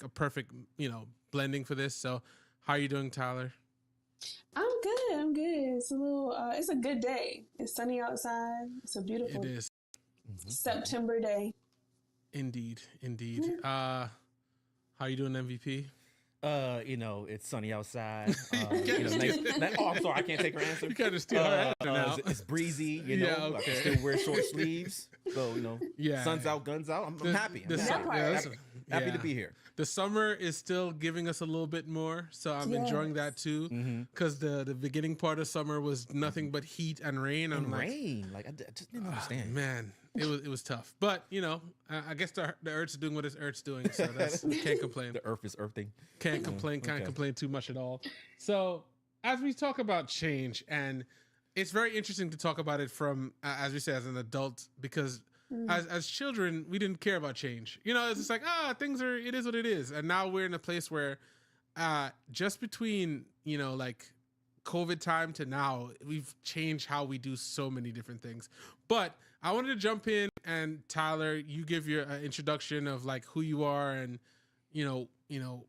a perfect, blending for this. So how are you doing, Tyler? I'm good. I'm good. It's a little. It's a good day. It's sunny outside. It's a It beautiful is September day. indeed, indeed. How you doing, MVP? It's sunny outside. Oh, I'm sorry, I can't take her answer. You kind of steal her answer now. It's breezy, Yeah, I okay. can still wear short sleeves. So, Yeah. sun's out, guns out. I'm happy. Happy to be here. The summer is still giving us a little bit more, so I'm enjoying that too. Because the beginning part of summer was nothing but heat and rain. Rain, I just didn't understand. Man, it was tough. But I guess the Earth's doing what it's Earth's doing, so can't complain. The Earth is earthing. Can't complain. Can't complain too much at all. So as we talk about change, and it's very interesting to talk about it from, as we say, as an adult, because as children, we didn't care about change. It's just like, it is what it is. And now we're in a place where just between, like COVID time to now, we've changed how we do so many different things. But I wanted to jump in, and Tyler, you give your introduction of like who you are and,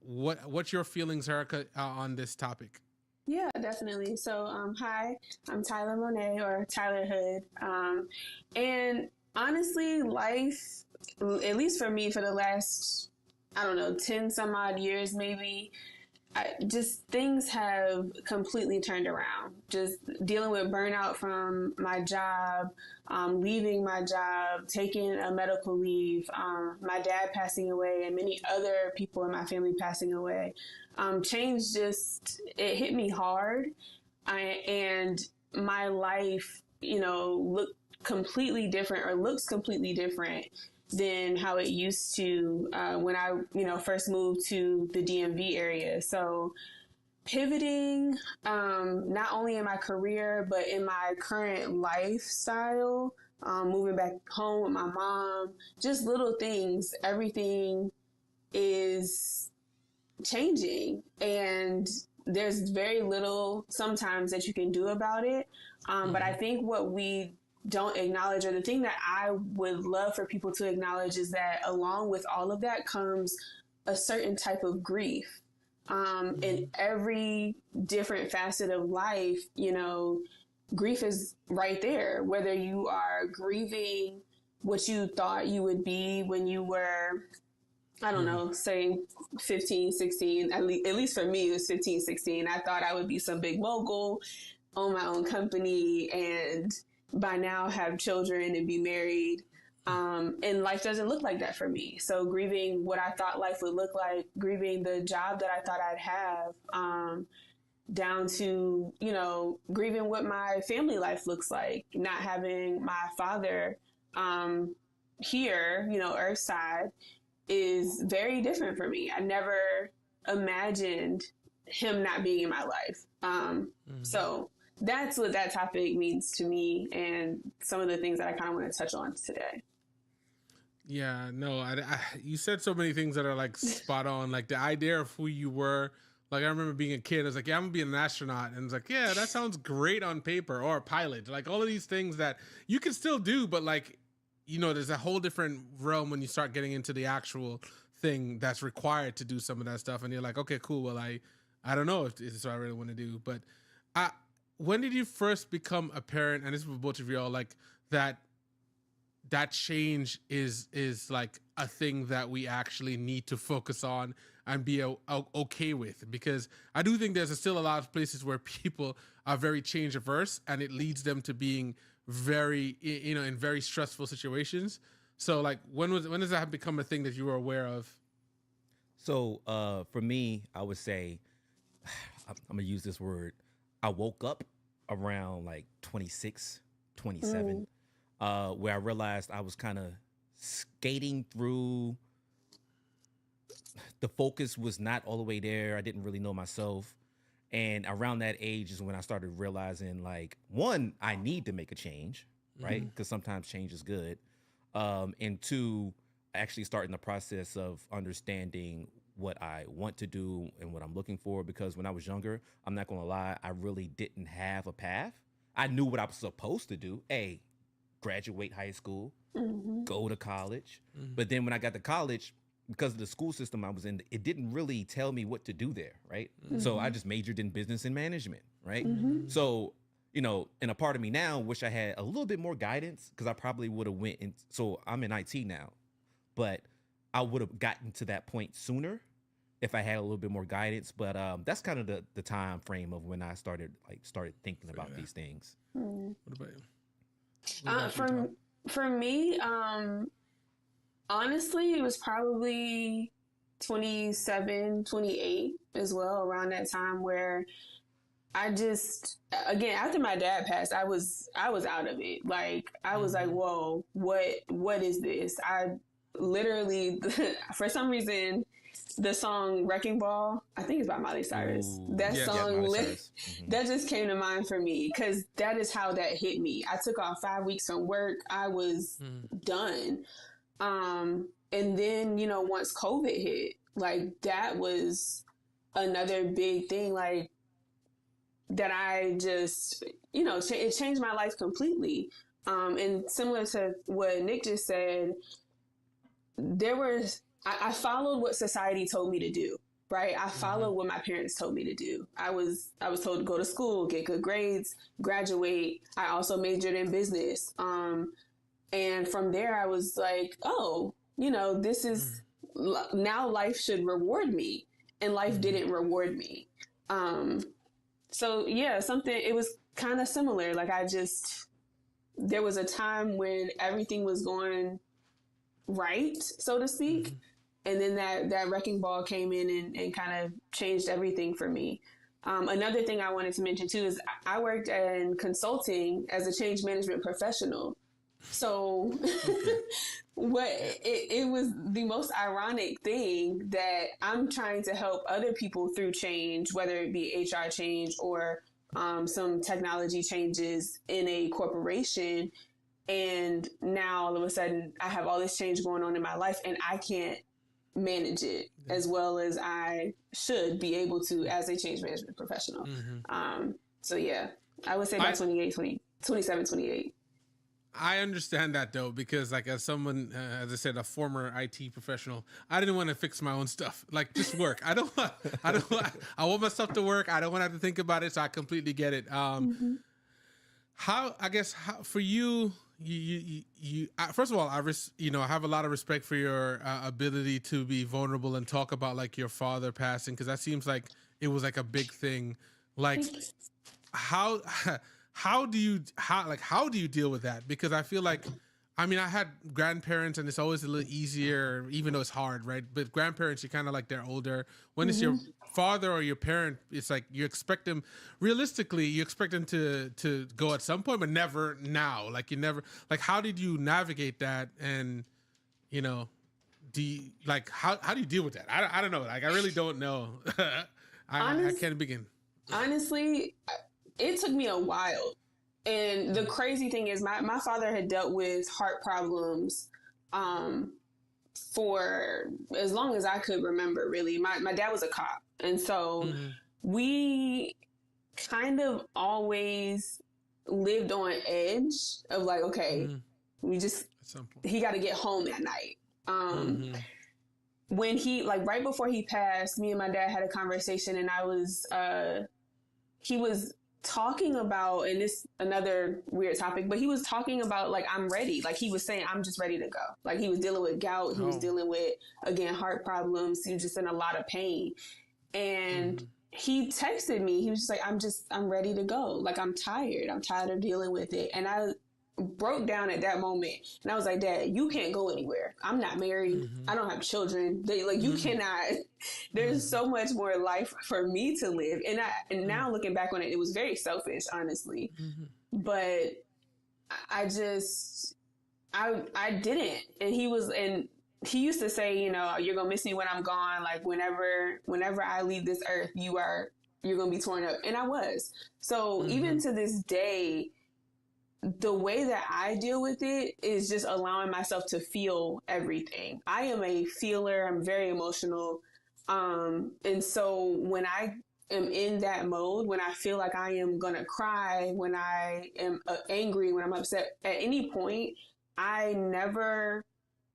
what your feelings are on this topic. Yeah, definitely. So, hi, I'm Tyler Monet, or Tyler Hood. And honestly, life, at least for me, for the last, 10 some odd years, maybe, just things have completely turned around. Just dealing with burnout from my job, leaving my job, taking a medical leave, my dad passing away, and many other people in my family passing away. Change it hit me hard, and my life, looked completely different, or looks completely different than how it used to when I, first moved to the DMV area. So pivoting, not only in my career, but in my current lifestyle, moving back home with my mom, just little things, everything is changing, and there's very little sometimes that you can do about it. But I think what we don't acknowledge, or the thing that I would love for people to acknowledge, is that along with all of that comes a certain type of grief. In every different facet of life, grief is right there, whether you are grieving what you thought you would be when you were, I don't know, say 15, 16, at least for me, it was 15, 16. I thought I would be some big mogul, own my own company, and by now have children and be married. And life doesn't look like that for me. So grieving what I thought life would look like, grieving the job that I thought I'd have, down to, grieving what my family life looks like, not having my father here, Earthside, is very different for me. I never imagined him not being in my life. So that's what that topic means to me, and some of the things that I kind of want to touch on today. Yeah, no, you said so many things that are like spot on. Like the idea of who you were. Like I remember being a kid, I was like, yeah, I'm gonna be an astronaut. And it's like, yeah, that sounds great on paper, or a pilot. Like all of these things that you can still do, but like, there's a whole different realm when you start getting into the actual thing that's required to do some of that stuff. And you're like, okay, cool. Well, I don't know if this is what I really want to do. But when did you first become a parent? And this is for both of y'all, like that change is like a thing that we actually need to focus on and be okay with, because I do think there's still a lot of places where people are very change averse, and it leads them to being very, in very stressful situations. So like when does that become a thing that you were aware of? So for me, I would say, I'm gonna use this word, I woke up around like 26, 27, where I realized I was kind of skating through. The focus was not all the way there. I didn't really know myself. And around that age is when I started realizing, like, one, I need to make a change, right? Because sometimes change is good. And two, actually starting the process of understanding what I want to do and what I'm looking for. Because when I was younger, I'm not going to lie, I really didn't have a path. I knew what I was supposed to do. Graduate high school, go to college. But then when I got to college, because of the school system I was in, it didn't really tell me what to do there, right? So I just majored in business and management, right? So, you know, and a part of me now wish I had a little bit more guidance, because I probably would have went in. So I'm in IT now, but I would have gotten to that point sooner if I had a little bit more guidance. But that's kind of the time frame of when I started thinking about these things. What about you? What about you, Todd? For me, honestly, it was probably 27, 28 as well, around that time, where I just, again, after my dad passed, I was out of it. Like, I was like, whoa, what is this? I literally, for some reason, the song Wrecking Ball, I think it's by Miley Cyrus. Ooh, That yeah, song, Miley Cyrus. that just came to mind for me, because that is how that hit me. I took off 5 weeks from work. I was done. And then, you know, once COVID hit, like, that was another big thing, like, that I just, you know, it changed my life completely. And similar to what Nick just said, I followed what society told me to do, right? I followed what my parents told me to do. I was told to go to school, get good grades, graduate. I also majored in business. And from there I was like, oh, you know, this is, now life should reward me, and life didn't reward me. So yeah, it was kind of similar. Like, there was a time when everything was going right, so to speak. And then that wrecking ball came in and kind of changed everything for me. Another thing I wanted to mention too is I worked in consulting as a change management professional. So it was the most ironic thing that I'm trying to help other people through change, whether it be HR change or some technology changes in a corporation. And now all of a sudden I have all this change going on in my life, and I can't manage it as well as I should be able to as a change management professional. So yeah, I would say by 27, 28. I understand that though, because like, as someone, as I said, a former IT professional, I didn't want to fix my own stuff. Like, just work. I want my stuff to work. I don't want to have to think about it. So I completely get it. How for you, first of all, I have a lot of respect for your ability to be vulnerable and talk about like your father passing, because that seems like it was like a big thing. Like, how do you deal with that? Because I feel like, I mean, I had grandparents, and it's always a little easier, even though it's hard, right? But grandparents, you kind of like, they're older. When it's your father or your parent, it's like you expect them to go at some point, but never now. Like, you never, like, how did you navigate that? And, you know, how do you deal with that? I don't know. Like, I really don't know. I can't begin. Honestly, it took me a while. And the crazy thing is my father had dealt with heart problems for as long as I could remember, really. My dad was a cop. And so we kind of always lived on edge of like, okay, he got to get home at night. When right before he passed, me and my dad had a conversation, and he was talking about, and this another weird topic, but he was talking about like, I'm ready. Like, he was saying, I'm just ready to go. Like, he was dealing with gout. He was dealing with, again, heart problems. He was just in a lot of pain. And he texted me. He was just like, I'm ready to go. Like, I'm tired. I'm tired of dealing with it. And I broke down at that moment, and I was like, Dad, you can't go anywhere. I'm not married. I don't have children. You cannot. There's so much more life for me to live. And now looking back on it, it was very selfish, honestly. But I didn't. And he used to say, you know, you're gonna miss me when I'm gone. Like, whenever I leave this earth, you're gonna be torn up. And I was. So even to this day, the way that I deal with it is just allowing myself to feel everything. I am a feeler. I'm very emotional. And so when I am in that mode, when I feel like I am going to cry, when I am angry, when I'm upset, at any point, I never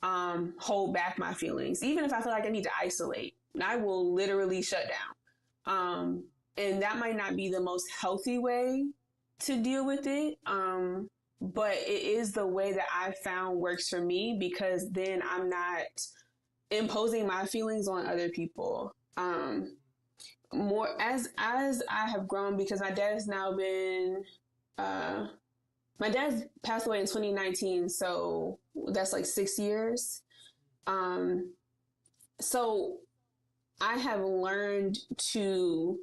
hold back my feelings. Even if I feel like I need to isolate, I will literally shut down. And that might not be the most healthy way to deal with it. But it is the way that I found works for me, because then I'm not imposing my feelings on other people. More as I have grown, because my dad's now been my dad's passed away in 2019, so that's like 6 years. So I have learned to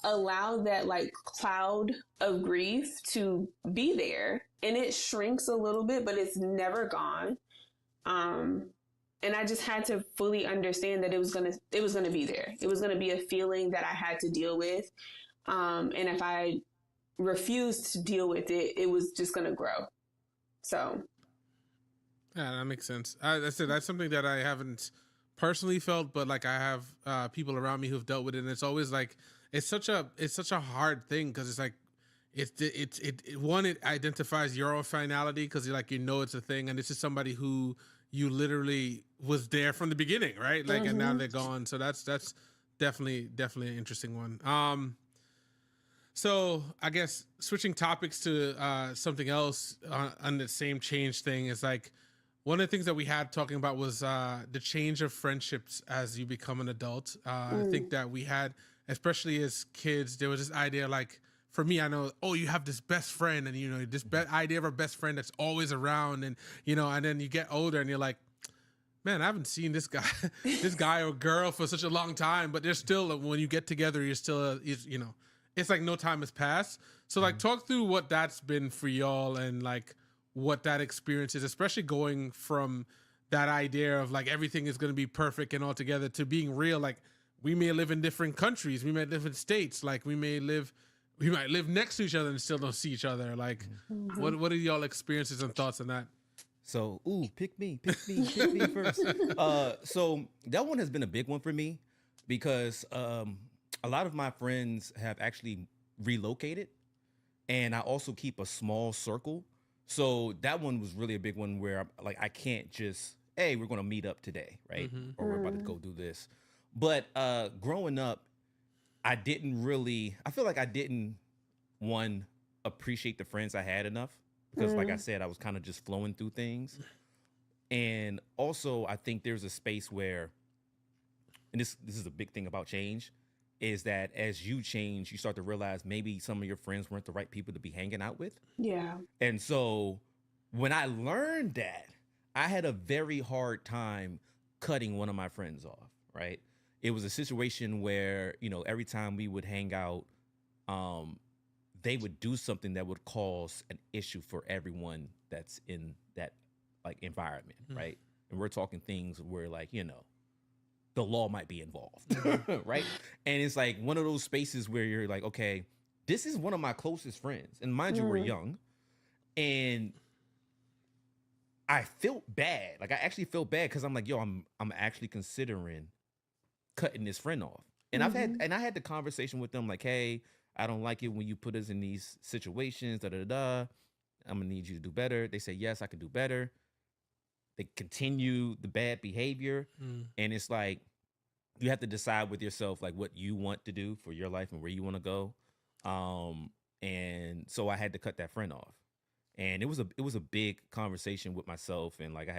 allow that like cloud of grief to be there, and it shrinks a little bit, but it's never gone. And I just had to fully understand that it was gonna be there. It was gonna be a feeling that I had to deal with. And if I refused to deal with it, it was just gonna grow. So Yeah, that makes sense. I said that's something that I haven't personally felt, but like I have people around me who've dealt with it, and it's always like it's such a hard thing, because it's like it identifies your own finality, because you're like, it's a thing, and this is somebody who you literally was there from the beginning, right? Like, and now they're gone. So that's definitely an interesting one. So I guess switching topics to something else on the same change thing is like, one of the things that we had talking about was the change of friendships as you become an adult. I think that we had, especially as kids, there was this idea, like, for me, I know, you have this best friend, and this idea of a best friend that's always around, and and then you get older and you're like, man, I haven't seen this guy or girl for such a long time, but there's still, when you get together, you're still, it's like no time has passed. So like, talk through what that's been for y'all, and like what that experience is, especially going from that idea of like everything is going to be perfect and all together to being real. Like, we may live in different countries, we may live in states, like we might live next to each other and still don't see each other. Like, what are y'all experiences and thoughts on that? So, pick me first. So that one has been a big one for me, because a lot of my friends have actually relocated, and I also keep a small circle. So that one was really a big one, where I can't just, hey, we're going to meet up today, right? Or we're about to go do this. But growing up, I feel like I didn't, one, appreciate the friends I had enough, because like I said, I was kind of just flowing through things. And also, I think there's a space where, and this is a big thing about change, is that as you change, you start to realize maybe some of your friends weren't the right people to be hanging out with. yeah. And so when I learned that, I had a very hard time cutting one of my friends off, right? It was a situation where, every time we would hang out, they would do something that would cause an issue for everyone that's in that like environment, right? And we're talking things where like, the law might be involved, right? And it's like one of those spaces where you're like, okay, this is one of my closest friends. And mind you, we're young. And I felt bad. Like, I actually felt bad, because I'm like, I'm actually considering cutting this friend off. And I had the conversation with them, like, hey, I don't like it when you put us in these situations, I'm gonna need you to do better. They say, yes, I can do better. They continue the bad behavior. And it's like, you have to decide with yourself, like, what you want to do for your life and where you want to go. And so I had to cut that friend off. And it was a big conversation with myself, and like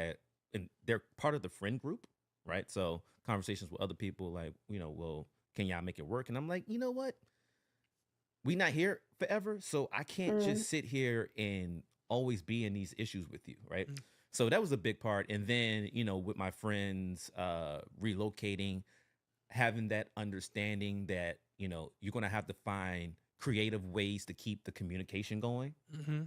and they're part of the friend group, right? So conversations with other people, like, well, can y'all make it work? And I'm like, you know what? We not here forever, so I can't just sit here and always be in these issues with you, right? So that was a big part. And then, with my friends relocating, having that understanding that, you're going to have to find creative ways to keep the communication going.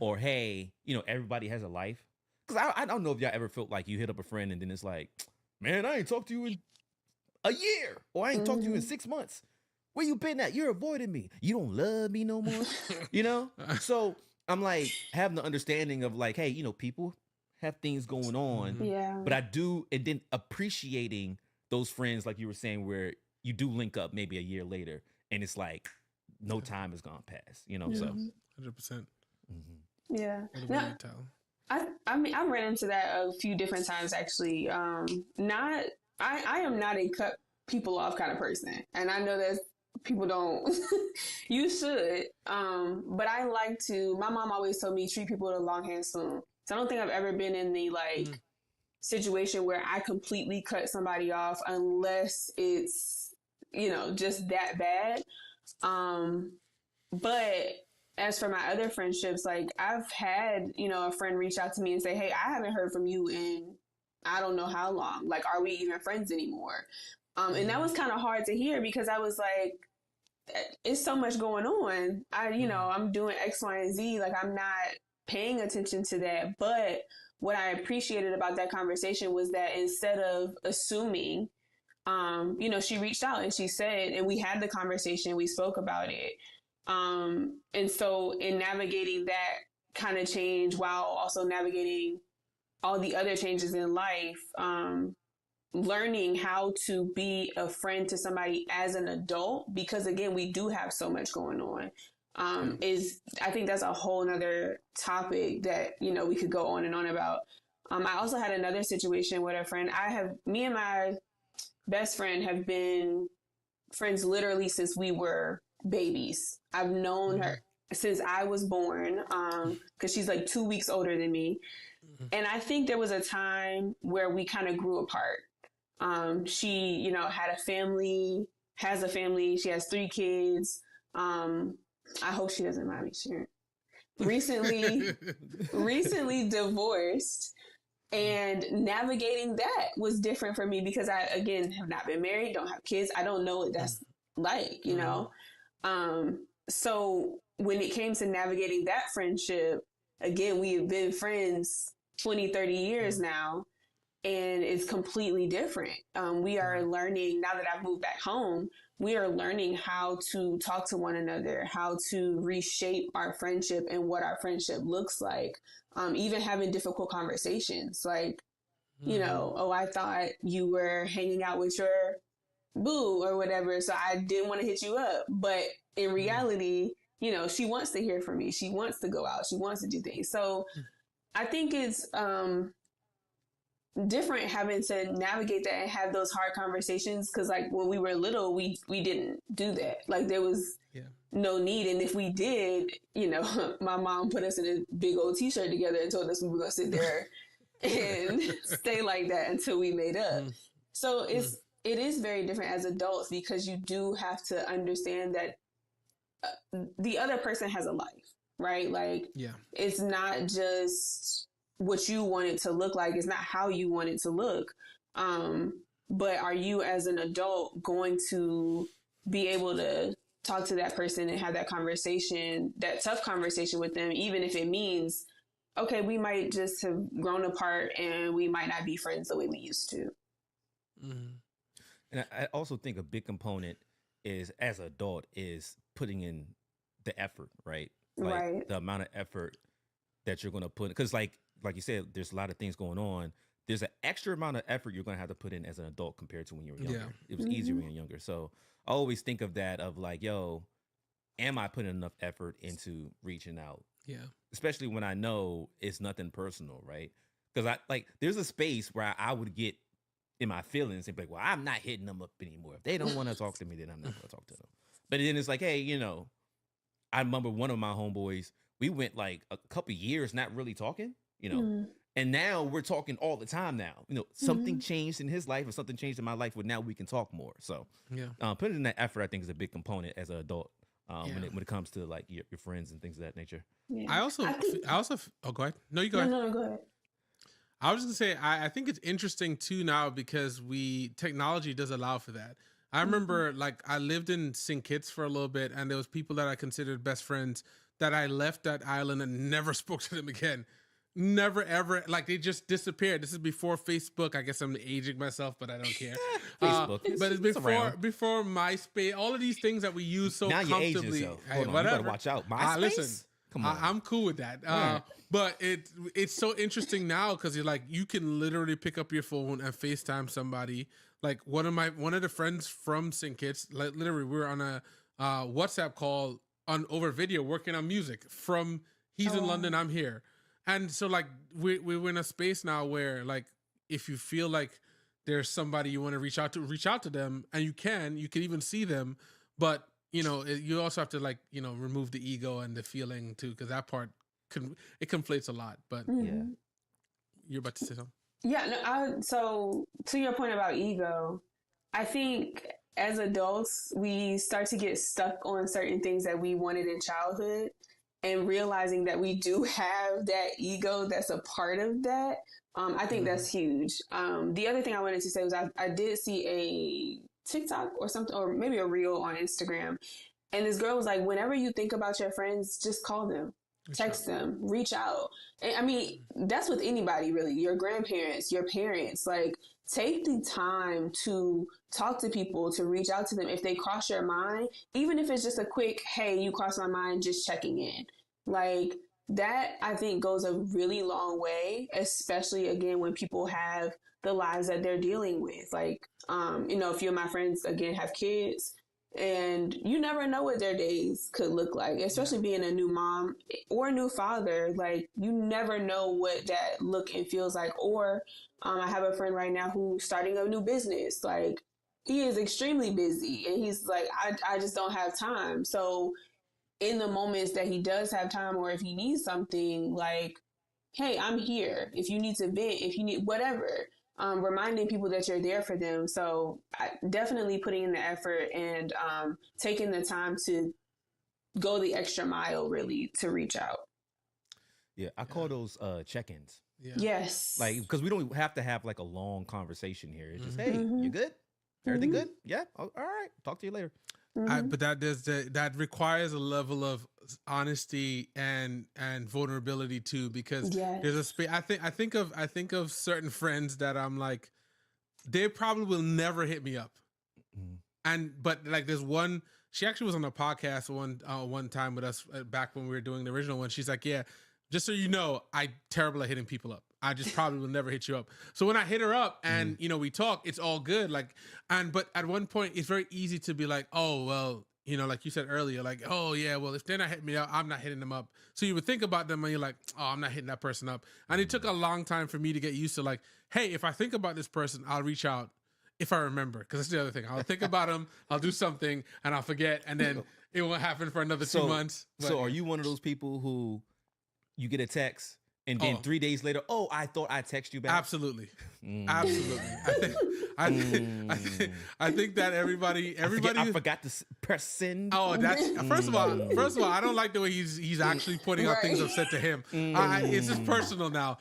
Or, hey, everybody has a life. Because I don't know if y'all ever felt like you hit up a friend and then it's like, man, I ain't talked to you in a year, or I ain't talked to you in 6 months. Where you been at? You're avoiding me. You don't love me no more. So I'm like, having the understanding of like, hey, people have things going on. Yeah. But I do, and then appreciating those friends, like you were saying, where you do link up maybe a year later, and it's like no time has gone past, So 100%. Yeah. What about you, Tal? I mean, I've ran into that a few different times actually. Not I am not a cut people off kind of person, and I know that people don't. You should, but I like to. My mom always told me treat people with a long hand spoon. So I don't think I've ever been in the like situation where I completely cut somebody off unless it's just that bad. But as for my other friendships, like I've had, a friend reach out to me and say, "Hey, I haven't heard from you in I don't know how long. Like, are we even friends anymore?" And that was kind of hard to hear because I was like, it's so much going on. I'm doing X, Y, and Z. Like, I'm not paying attention to that. But what I appreciated about that conversation was that instead of assuming, she reached out and she said, and we had the conversation, we spoke about it. And so in navigating that kind of change while also navigating all the other changes in life, learning how to be a friend to somebody as an adult, because again, we do have so much going on. I think that's a whole nother topic that, we could go on and on about. I also had another situation with a friend. Me and my best friend have been friends literally since we were babies. I've known her since I was born, because she's like 2 weeks older than me. And I think there was a time where we kind of grew apart. She, had a family, has a family. She has 3 kids. I hope she doesn't mind me sharing. Recently divorced, and navigating that was different for me because I, again, have not been married, don't have kids. I don't know what that's like, So when it came to navigating that friendship, again, we have been friends 20, 30 years now, and it's completely different. We are learning, now that I've moved back home, we are learning how to talk to one another, how to reshape our friendship and what our friendship looks like. Even having difficult conversations like, oh, I thought you were hanging out with your boo or whatever, so I didn't want to hit you up. But in reality, she wants to hear from me. She wants to go out. She wants to do things. So I think it's different having to navigate that and have those hard conversations, because like when we were little, we didn't do that. Like there was no need, and if we did, my mom put us in a big old t-shirt together and told us we were gonna sit there and stay like that until we made up. So it is very different as adults, because you do have to understand that the other person has a life, right? Like it's not just what you want it to look like. It's not how you want it to look. But are you as an adult going to be able to talk to that person and have that conversation, that tough conversation with them, even if it means, okay, we might just have grown apart and we might not be friends the way we used to. And I also think a big component is, as an adult, is putting in the effort, right? Like the amount of effort that you're going to put, because like you said, there's a lot of things going on. There's an extra amount of effort you're going to have to put in as an adult compared to when you were younger. It was easier when you were younger. So I always think of that of like, yo, am I putting enough effort into reaching out? Yeah. Especially when I know it's nothing personal, right? Because there's a space where I would get in my feelings and be like, well, I'm not hitting them up anymore. If they don't want to talk to me, then I'm not going to talk to them. But then it's like, hey, I remember one of my homeboys, we went like a couple years not really talking, and now we're talking all the time now. Something changed in his life or something changed in my life where now we can talk more. So putting in that effort, I think, is a big component as an adult when it comes to like your friends and things of that nature. Yeah. I also oh, go ahead. No, you go ahead. No, go ahead. I was just gonna say, I think it's interesting too now because technology does allow for that. I remember like I lived in St. Kitts for a little bit, and there was people that I considered best friends that I left that island and never spoke to them again. Never ever, like they just disappeared. This is before Facebook. I guess I'm aging myself, but I don't care. Facebook, but it's before MySpace. All of these things that we use so now comfortably. You age yourself. Hey, Hold on, whatever. you better watch out. MySpace. Listen, come on. I'm cool with that. But it's so interesting now because you're like you can literally pick up your phone and FaceTime somebody. Like one of the friends from St. Kitts, like literally we were on a WhatsApp call over video working on music from he's in London, I'm here. And so like we're in a space now where like if you feel like there's somebody you want to reach out to them, and you can even see them, but you also have to like remove the ego and the feeling too, because that part it conflates a lot. But Yeah. you're about to say something. Yeah, no, so to your point about ego, I think as adults, we start to get stuck on certain things that we wanted in childhood, and realizing that we do have that ego that's a part of that. I think that's huge. The other thing I wanted to say was I did see a TikTok or something, or maybe a reel on Instagram. And this girl was like, whenever you think about your friends, just call them, text them, reach out. And I mean, that's with anybody really, your grandparents, your parents, like take the time to talk to people, to reach out to them. If they cross your mind, even if it's just a quick, hey, you crossed my mind, just checking in. Like that, I think goes a really long way, especially again, when people have the lives that they're dealing with. Like, a few of my friends, again, have kids, and you never know what their days could look like, especially being a new mom or a new father. Like, you never know what that look and feels like. Or I have a friend right now who's starting a new business. Like, he is extremely busy, and he's like, I just don't have time. So in the moments that he does have time, or if he needs something, like, hey, I'm here. If you need to vent, if you need whatever, reminding people that you're there for them. So definitely putting in the effort and taking the time to go the extra mile, really, to reach out. Yeah, I call those check-ins. Yeah. Yes. Like, because we don't have to have like a long conversation here. It's just, hey, you good? Everything good? Yeah. All right. Talk to you later. But that requires a level of honesty and vulnerability too, because there's a space. I think of certain friends that I'm like, they probably will never hit me up, but like there's one. She actually was on a podcast one time with us back when we were doing the original one. She's like, yeah, just so you know, I'm terrible at hitting people up. I just probably will never hit you up. So when I hit her up and we talk, it's all good. Like, but at one point it's very easy to be like, oh well, like you said earlier, like, oh yeah, well if they're not hitting me up, I'm not hitting them up. So you would think about them and you're like, oh, I'm not hitting that person up. And it took a long time for me to get used to like, hey, if I think about this person, I'll reach out if I remember, because that's the other thing. I'll think about them, I'll do something, and I'll forget, and then it won't happen for another 2 months. But, so are you one of those people who you get a text and then 3 days later, oh, I thought I text you back? Absolutely. Absolutely. I think that everybody I forgot to press send. Oh, that's first of all, I don't like the way he's actually putting out things I've said to him. It's just personal now.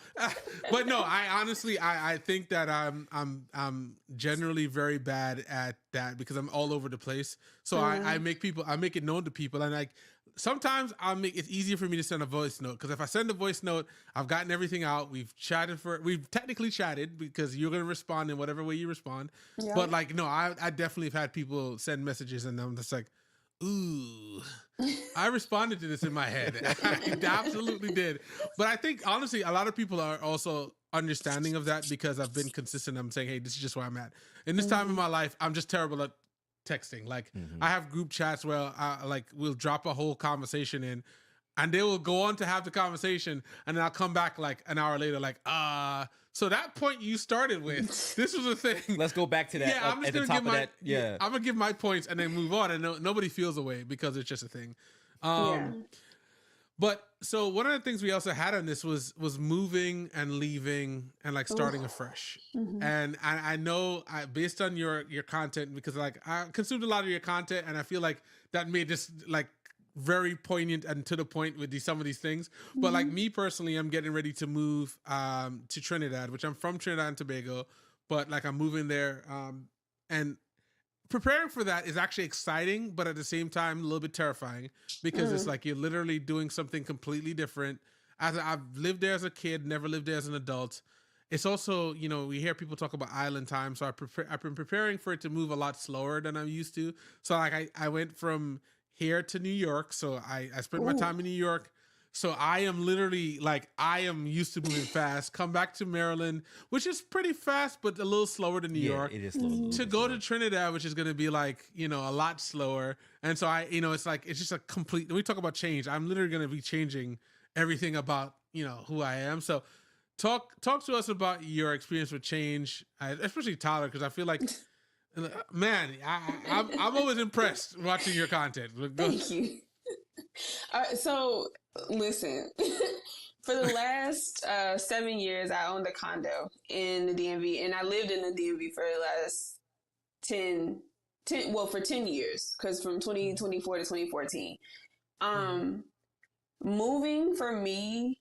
But no, I honestly I think that I'm generally very bad at that, because I'm all over the place. So I make it known to people, and like sometimes it's easier for me to send a voice note, because if I send a voice note, I've gotten everything out. We've technically chatted, because you're gonna respond in whatever way you respond. Yep. But like, no, I definitely have had people send messages and I'm just like, ooh, I responded to this in my head. I absolutely did. But I think honestly, a lot of people are also understanding of that, because I've been consistent. I'm saying, hey, this is just where I'm at. In this time in my life, I'm just terrible at texting. Like I have group chats where we'll drop a whole conversation in, and they will go on to have the conversation, and then I'll come back like an hour later, like, so that point you started with, this was a thing. Let's go back to that. Yeah, I'm just gonna give my I'm gonna give my points and then move on, and nobody feels away, because it's just a thing. But so one of the things we also had on this was moving and leaving and like starting afresh. And I know based on your content, because like I consumed a lot of your content, and I feel like that made this like very poignant and to the point with some of these things. But like me personally, I'm getting ready to move to Trinidad, which I'm from Trinidad and Tobago, but like I'm moving there, and preparing for that is actually exciting, but at the same time a little bit terrifying, because it's like you're literally doing something completely different. As I've lived there as a kid, never lived there as an adult. It's also, we hear people talk about island time, so I've been preparing for it to move a lot slower than I'm used to. So like I went from here to New York, so I spent my time in New York. So I am literally like, I am used to moving fast. Come back to Maryland, which is pretty fast, but a little slower than New York. It is slow. To go to Trinidad, which is going to be like, a lot slower. And so it's like, it's just a complete, when we talk about change, I'm literally going to be changing everything about, who I am. So talk to us about your experience with change, especially Tyler, because I feel like, man, I'm always impressed watching your content. Thank you. So listen, for the last 7 years, I owned a condo in the DMV, and I lived in the DMV for the last 10 years, because from 2024 to 2014. Moving for me,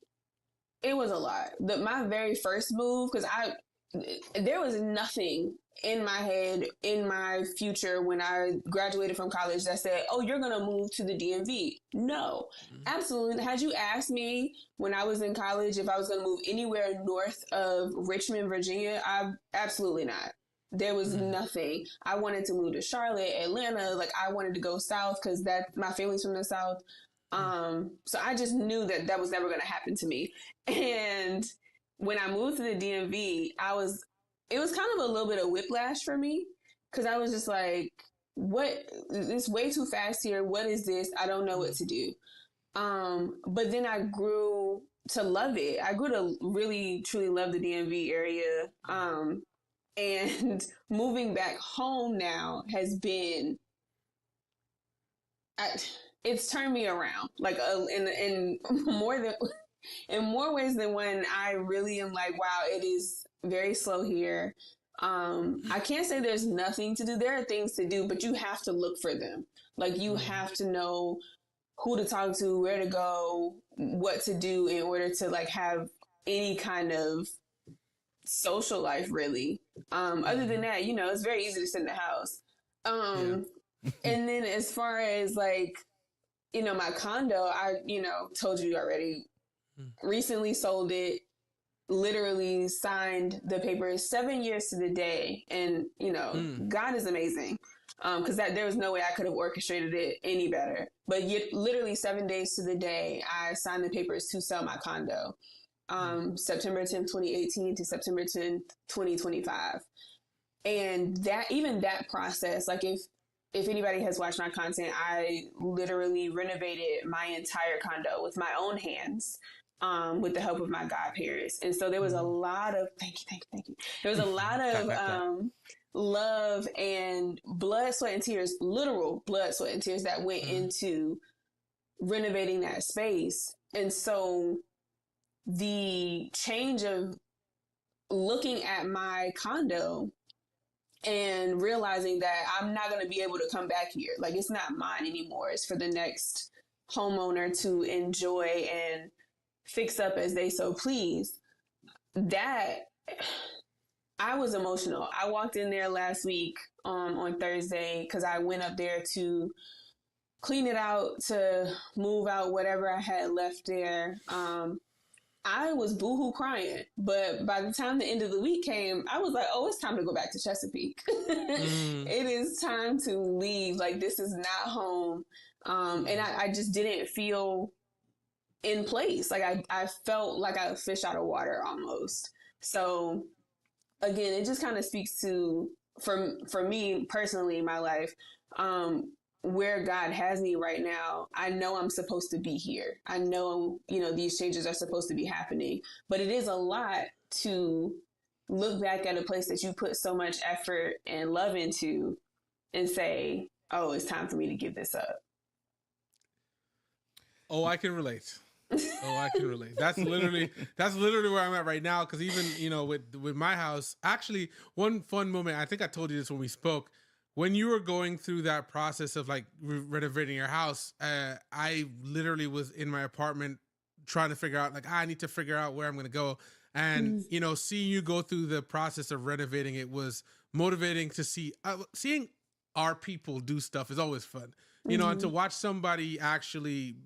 it was a lot. My very first move, because there was nothing in my head, in my future, when I graduated from college that said, oh, you're going to move to the DMV. No, absolutely. Had you asked me when I was in college if I was going to move anywhere north of Richmond, Virginia, absolutely not. There was nothing. I wanted to move to Charlotte, Atlanta. Like, I wanted to go south because my family's from the south. So I just knew that was never going to happen to me. And when I moved to the DMV, it was kind of a little bit of whiplash for me, because I was just like, it's way too fast here. What is this? I don't know what to do. But then I grew to love it. I grew to really, truly love the DMV area. And moving back home now has been, it's turned me around, like in more ways than one. I really am like, wow, it is very slow here. I can't say there's nothing to do. There are things to do, but you have to look for them. Like, you have to know who to talk to, where to go, what to do in order to like have any kind of social life, really. Other than that, it's very easy to sit in the house. And then as far as like, my condo, I, told you already, recently sold it, literally signed the papers 7 years to the day. And, God is amazing. Because there was no way I could have orchestrated it any better. But literally 7 days to the day, I signed the papers to sell my condo. September 10th, 2018 to September 10th, 2025. And that process, like if anybody has watched my content, I literally renovated my entire condo with my own hands, with the help of my godparents. And so there was a lot of, thank you. There was a lot of love and blood, sweat, and tears, literal blood, sweat, and tears that went into renovating that space. And so the change of looking at my condo and realizing that I'm not going to be able to come back here. Like, it's not mine anymore. It's for the next homeowner to enjoy and fix up as they so please. That, I was emotional. I walked in there last week on Thursday, because I went up there to clean it out, to move out whatever I had left there. I was boohoo crying, but by the time the end of the week came, I was like, oh, it's time to go back to Chesapeake. It is time to leave. Like, this is not home. And I just didn't feel in place. Like, I felt like a fish out of water almost. So again, it just kind of speaks to, for me personally in my life, where God has me right now. I know I'm supposed to be here. I know, these changes are supposed to be happening, but it is a lot to look back at a place that you put so much effort and love into and say, oh, it's time for me to give this up. Oh, I can relate. That's literally where I'm at right now. Cause even, with my house, actually one fun moment, I think I told you this when we spoke, when you were going through that process of like renovating your house, I literally was in my apartment trying to figure out, like, I need to figure out where I'm going to go. And, seeing you go through the process of renovating it was motivating to see. Seeing our people do stuff is always fun. And to watch somebody actually,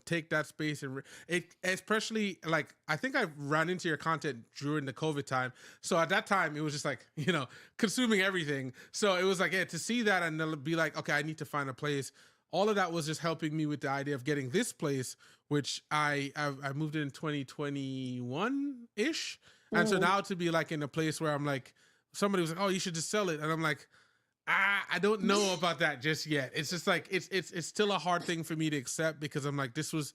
take that space and it, especially like, I think I ran into your content during the COVID time. So at that time, it was just like, consuming everything. So it was like, to see that and then be like, okay, I need to find a place. All of that was just helping me with the idea of getting this place, which I moved in 2021 ish. And so now to be like in a place where I'm like, somebody was like, oh, you should just sell it. And I'm like, I don't know about that just yet. It's just like it's still a hard thing for me to accept because I'm like this was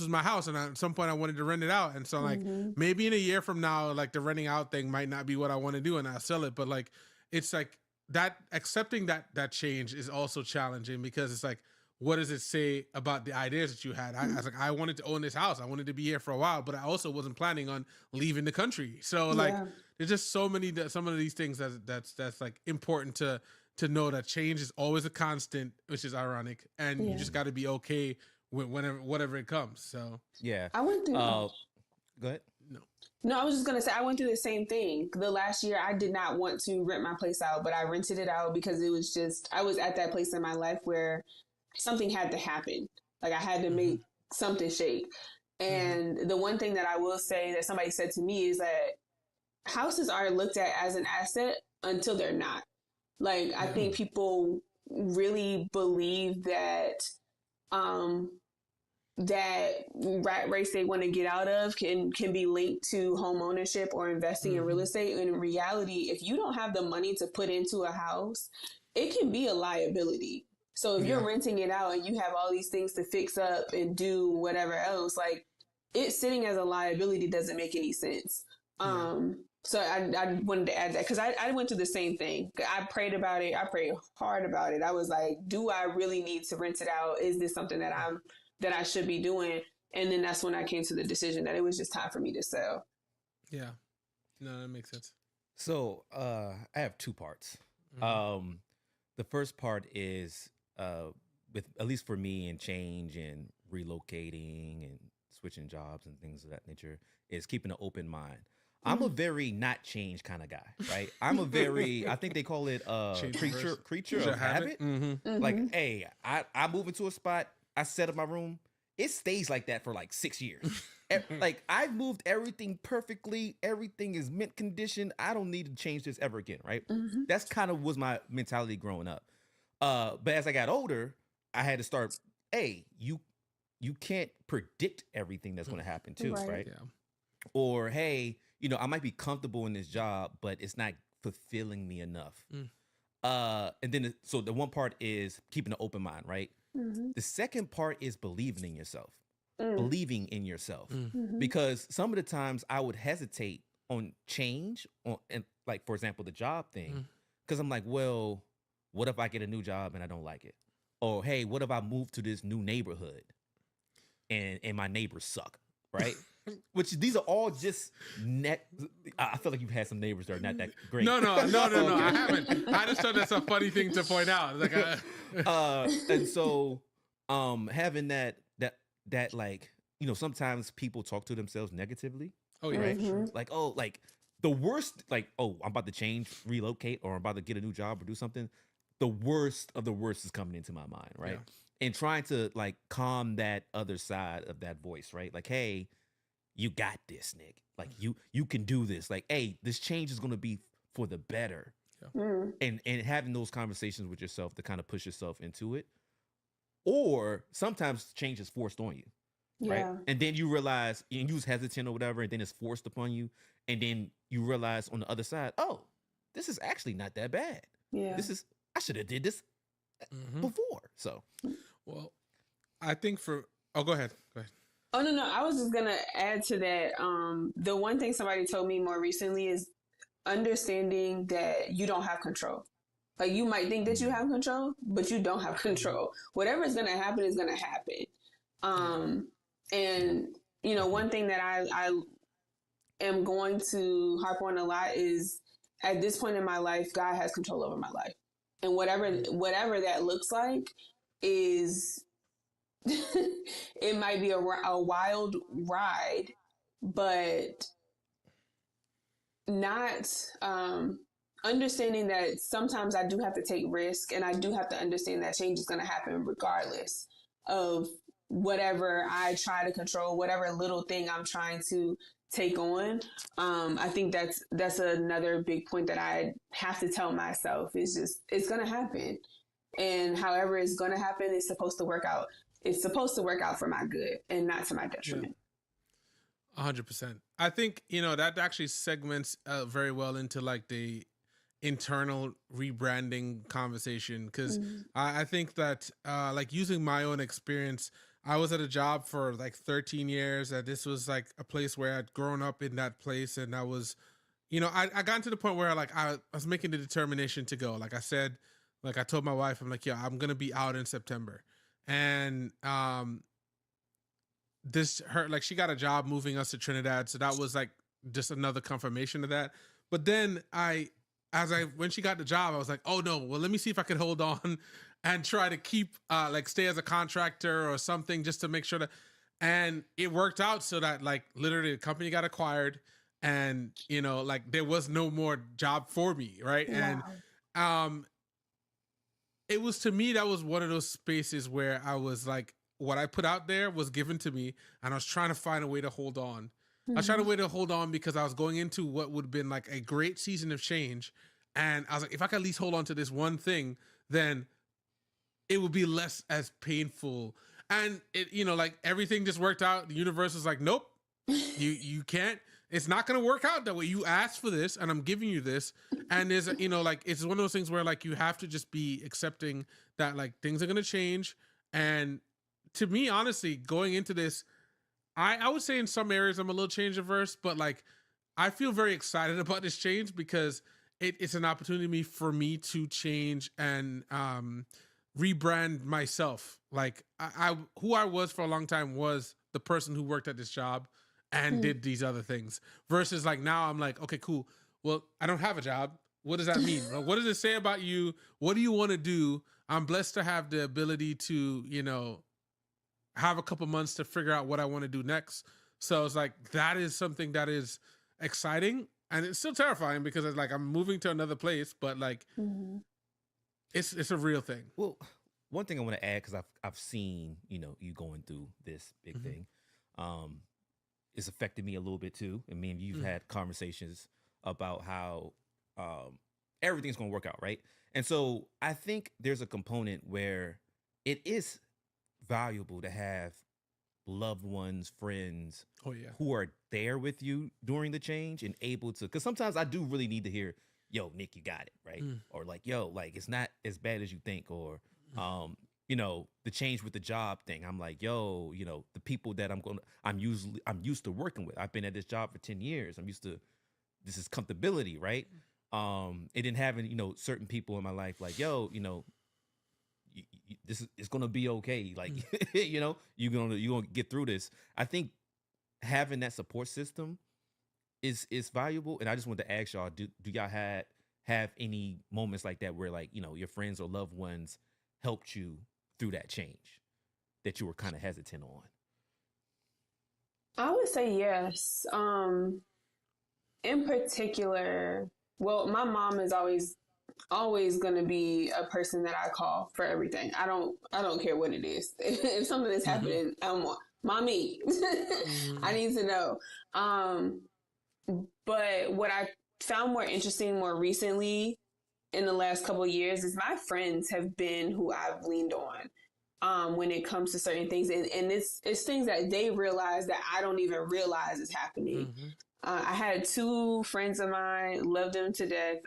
my house and at some point I wanted to rent it out, and so like maybe in a year from now like the renting out thing might not be what I want to do and I'll sell it, but like it's like that accepting that change is also challenging because it's like what does it say about the ideas that you had? I was like I wanted to own this house, I wanted to be here for a while, but I also wasn't planning on leaving the country. So like Yeah. there's just so many some of these things that's like important to know that change is always a constant, which is ironic, and you Yeah. just got to be okay with whatever it comes. So Yeah. I went through. Go ahead. no, No, I was just gonna say I went through the same thing. The last year, I did not want to rent my place out, but I rented it out because it was just I was at that place in my life where something had to happen. Like I had to make something shake. And the one thing that I will say that somebody said to me is that houses are looked at as an asset until they're not. Like I think people really believe that um that rat race they want to get out of can be linked to home ownership or investing in real estate. And in reality, if you don't have the money to put into a house, it can be a liability. So if you're renting it out and you have all these things to fix up and do whatever else, like it sitting as a liability doesn't make any sense. So I wanted to add that because I went through the same thing. I prayed about it. I prayed hard about it. I was like, do I really need to rent it out? Is this something that I should be doing? And then that's when I came to the decision that it was just time for me to sell. yeah, no, that makes sense. So I have two parts. The first part is with at least for me and change and relocating and switching jobs and things of that nature is keeping an open mind. I'm a very not change kind of guy, right? I'm a very I think they call it creature of habit. Like, hey, I move into a spot, I set up my room, it stays like that for like 6 years. Like I've moved everything perfectly, everything is mint condition. I don't need to change this ever again, right? That's kind of was my mentality growing up. But as I got older, I had to start, hey, you can't predict everything that's going to happen too, right? Yeah. Or hey, I might be comfortable in this job, but it's not fulfilling me enough. And then so the one part is keeping an open mind, right? The second part is believing in yourself. Believing in yourself. Because some of the times I would hesitate on change and like for example the job thing, because I'm like, well, what if I get a new job and I don't like it? Or hey, what if I move to this new neighborhood and my neighbors suck, right? Which these are all just I feel like you've had some neighbors that are not that great. No, I haven't. I just thought that's a funny thing to point out. Like, and so, having that like, sometimes people talk to themselves negatively. oh yeah, Right? sure. Like, oh, like the worst, like, oh, I'm about to change, relocate, or I'm about to get a new job or do something. The worst of the worst is coming into my mind, right? Yeah. And trying to like calm that other side of that voice, right? Like, hey, you got this, Nick. Like you can do this. Like, hey, this change is gonna be for the better. And having those conversations with yourself to kind of push yourself into it. Or sometimes change is forced on you. Right. And then you realize and you was hesitant or whatever, and then it's forced upon you. And then you realize on the other side, oh, this is actually not that bad. Yeah. I should have did this before. So Well, I think go ahead. Oh no, I was just gonna add to that. The one thing somebody told me more recently is understanding that you don't have control. Like you might think that you have control, but you don't have control. Whatever is gonna happen is gonna happen. And one thing that I am going to harp on a lot is at this point in my life, God has control over my life, and whatever that looks like is. It might be a wild ride, but not understanding that sometimes I do have to take risk, and I do have to understand that change is going to happen regardless of whatever I try to control, whatever little thing I'm trying to take on. I think that's another big point that I have to tell myself is just it's going to happen, and however it's going to happen, it's supposed to work out. It's supposed to work out for my good and not to my detriment. 100%. I think, that actually segments very well into like the internal rebranding conversation, because Mm-hmm. I think that like using my own experience, I was at a job for like 13 years, and this was like a place where I'd grown up in that place, and I was, I got to the point where like I was making the determination to go. Like I said, like I told my wife, I'm like, yeah, I'm gonna be out in September, and this her like she got a job moving us to Trinidad, so that was like just another confirmation of that. But then when she got the job, I was like, oh no, well let me see if I could hold on and try to keep like stay as a contractor or something, just to make sure that, and it worked out so that like literally the company got acquired, and like there was no more job for me, right? Wow. And it was, to me, that was one of those spaces where I was like, what I put out there was given to me, and I was trying to find a way to hold on. I was trying to way to hold on because I was going into what would have been like a great season of change. And I was like, if I could at least hold on to this one thing, then it would be less as painful. And it, like everything just worked out. The universe was like, nope, you can't. It's not going to work out that way. You asked for this, and I'm giving you this. And there's, like, it's one of those things where like you have to just be accepting that like things are going to change. And to me, honestly, going into this, I would say in some areas I'm a little change averse, but like I feel very excited about this change because it's an opportunity for me to change and rebrand myself. Like I who I was for a long time was the person who worked at this job and did these other things, versus like now I'm like, okay, cool. Well, I don't have a job. What does that mean? What does it say about you? What do you want to do? I'm blessed to have the ability to, have a couple months to figure out what I want to do next. So it's like, that is something that is exciting, and it's still terrifying because it's like I'm moving to another place, but like it's a real thing. Well, one thing I want to add, because I've seen you going through this big thing, it's affected me a little bit too. I mean, you've had conversations about how everything's going to work out, right? And so I think there's a component where it is valuable to have loved ones, friends, Oh yeah. who are there with you during the change and able to, because sometimes I do really need to hear, yo, Nick, you got it, right? Or like, yo, like it's not as bad as you think, or the change with the job thing. I'm like, yo, the people that I'm used to working with. I've been at this job for 10 years. I'm used to, this is comfortability, right? And then having, certain people in my life like, yo, this is, it's gonna be okay. Like, you're gonna get through this. I think having that support system is valuable. And I just wanted to ask y'all, do y'all have any moments like that where like, your friends or loved ones helped you through that change that you were kind of hesitant on? I would say yes. In particular, well, my mom is always going to be a person that I call for everything. I don't care what it is. If something is happening, I'm mommy. I need to know. But what I found more interesting more recently in the last couple of years is my friends have been who I've leaned on when it comes to certain things. And it's things that they realize that I don't even realize is happening. I had two friends of mine, loved them to death.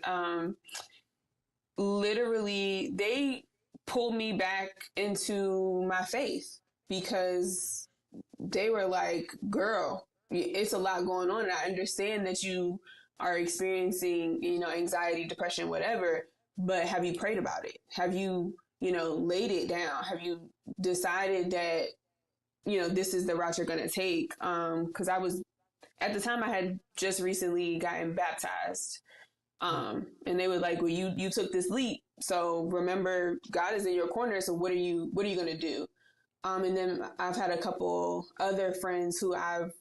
Literally, they pulled me back into my faith because they were like, girl, it's a lot going on. And I understand that you are experiencing, anxiety, depression, whatever, but have you prayed about it? Have you, laid it down? Have you decided that, this is the route you're going to take? Because at the time I had just recently gotten baptized. And they were like, well, you took this leap. So remember, God is in your corner. So what are you going to do? And then I've had a couple other friends who I've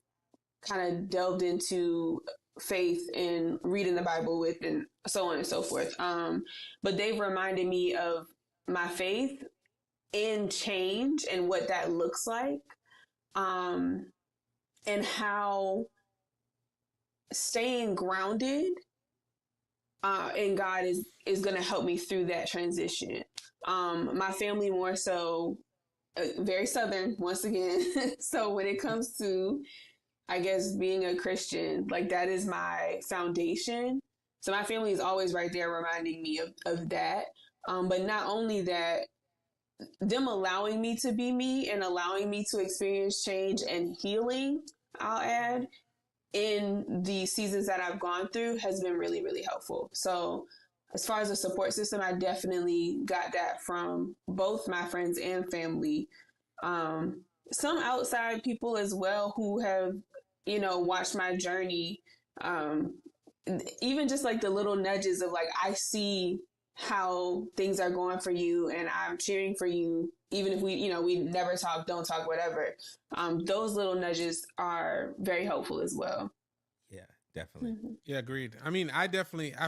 kind of delved into faith and reading the Bible with, and so on and so forth. But they've reminded me of my faith in change and what that looks like. And how staying grounded and God is going to help me through that transition. My family more so, very Southern once again. So when it comes to, I guess, being a Christian, like that is my foundation. So my family is always right there reminding me of that. But not only that, them allowing me to be me and allowing me to experience change and healing, I'll add, in the seasons that I've gone through has been really, really helpful. So as far as a support system, I definitely got that from both my friends and family. Some outside people as well who have, watched my journey. Even just like the little nudges of like, I see how things are going for you and I'm cheering for you, even if we never talk, don't talk, whatever. Those little nudges are very helpful as well. Yeah, definitely. Mm-hmm. Yeah, agreed. I mean, I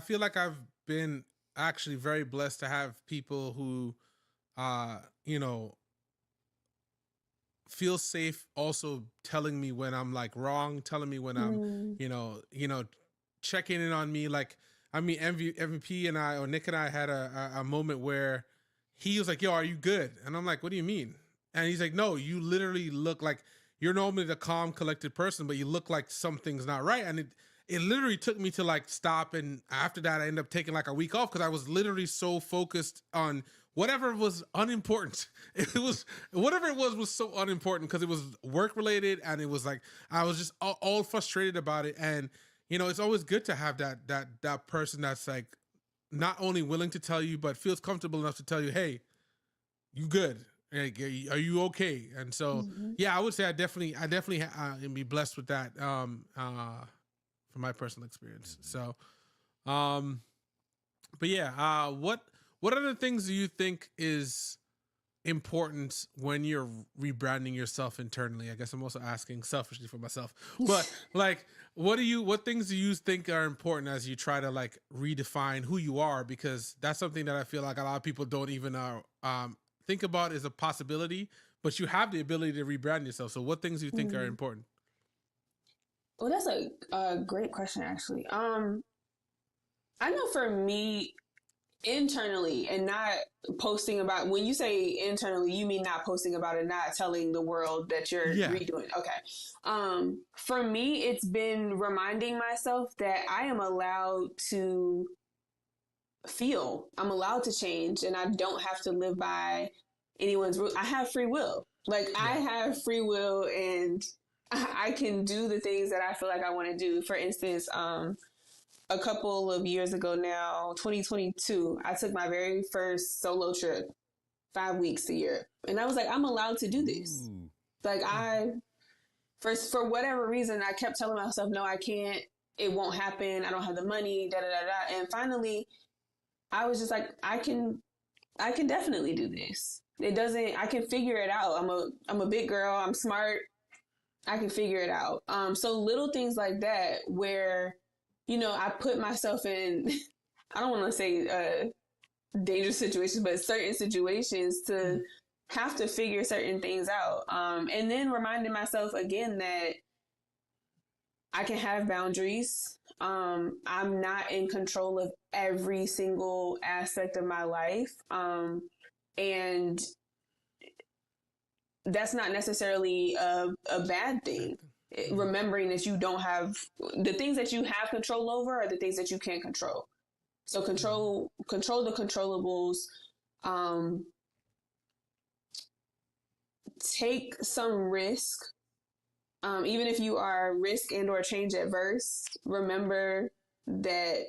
feel like I've been actually very blessed to have people who, you know, feel safe also telling me when I'm like wrong, telling me when I'm, checking in on me. Like, I mean, MVP and I, or Nick and I had a moment where he was like, yo, are you good? And I'm like, what do you mean? And he's like, no, you literally look like you're normally the calm, collected person, but you look like something's not right. And it literally took me to like stop. And after that, I ended up taking like a week off because I was literally so focused on whatever was unimportant. It was whatever it was so unimportant because it was work related, and it was like I was just all frustrated about it. And it's always good to have that person that's like not only willing to tell you but feels comfortable enough to tell you, hey, you good? Like, are you okay? And so yeah, I would say I definitely be blessed with that from my personal experience. So but yeah, what other things do you think is important when you're rebranding yourself internally? I guess I'm also asking selfishly for myself, but like, what things do you think are important as you try to like redefine who you are? Because that's something that I feel like a lot of people don't even think about as a possibility, but you have the ability to rebrand yourself. So what things do you think are important? Well, that's a great question, actually. I know for me, internally, and not posting about, when you say internally, you mean not posting about it, not telling the world that you're redoing. Okay. For me, it's been reminding myself that I am allowed to feel, I'm allowed to change, and I don't have to live by anyone's rule. I have free will. Like, I have free will, and I can do the things that I feel like I want to do. For instance, a couple of years ago now, 2022, I took my very first solo trip, 5 weeks a year. And I was like, I'm allowed to do this. Ooh. Like, for whatever reason, I kept telling myself, no, I can't. It won't happen. I don't have the money, da, da, da, da. And finally, I was just like, I can definitely do this. I can figure it out. I'm a big girl. I'm smart. I can figure it out. So little things like that where, I put myself in, I don't want to say dangerous situations, but certain situations to have to figure certain things out. And then reminding myself again that I can have boundaries. I'm not in control of every single aspect of my life. And that's not necessarily a bad thing. Remembering that you don't have the things that you have control over are the things that you can't control. So control the controllables. Take some risk. Even if you are risk and or change adverse, remember that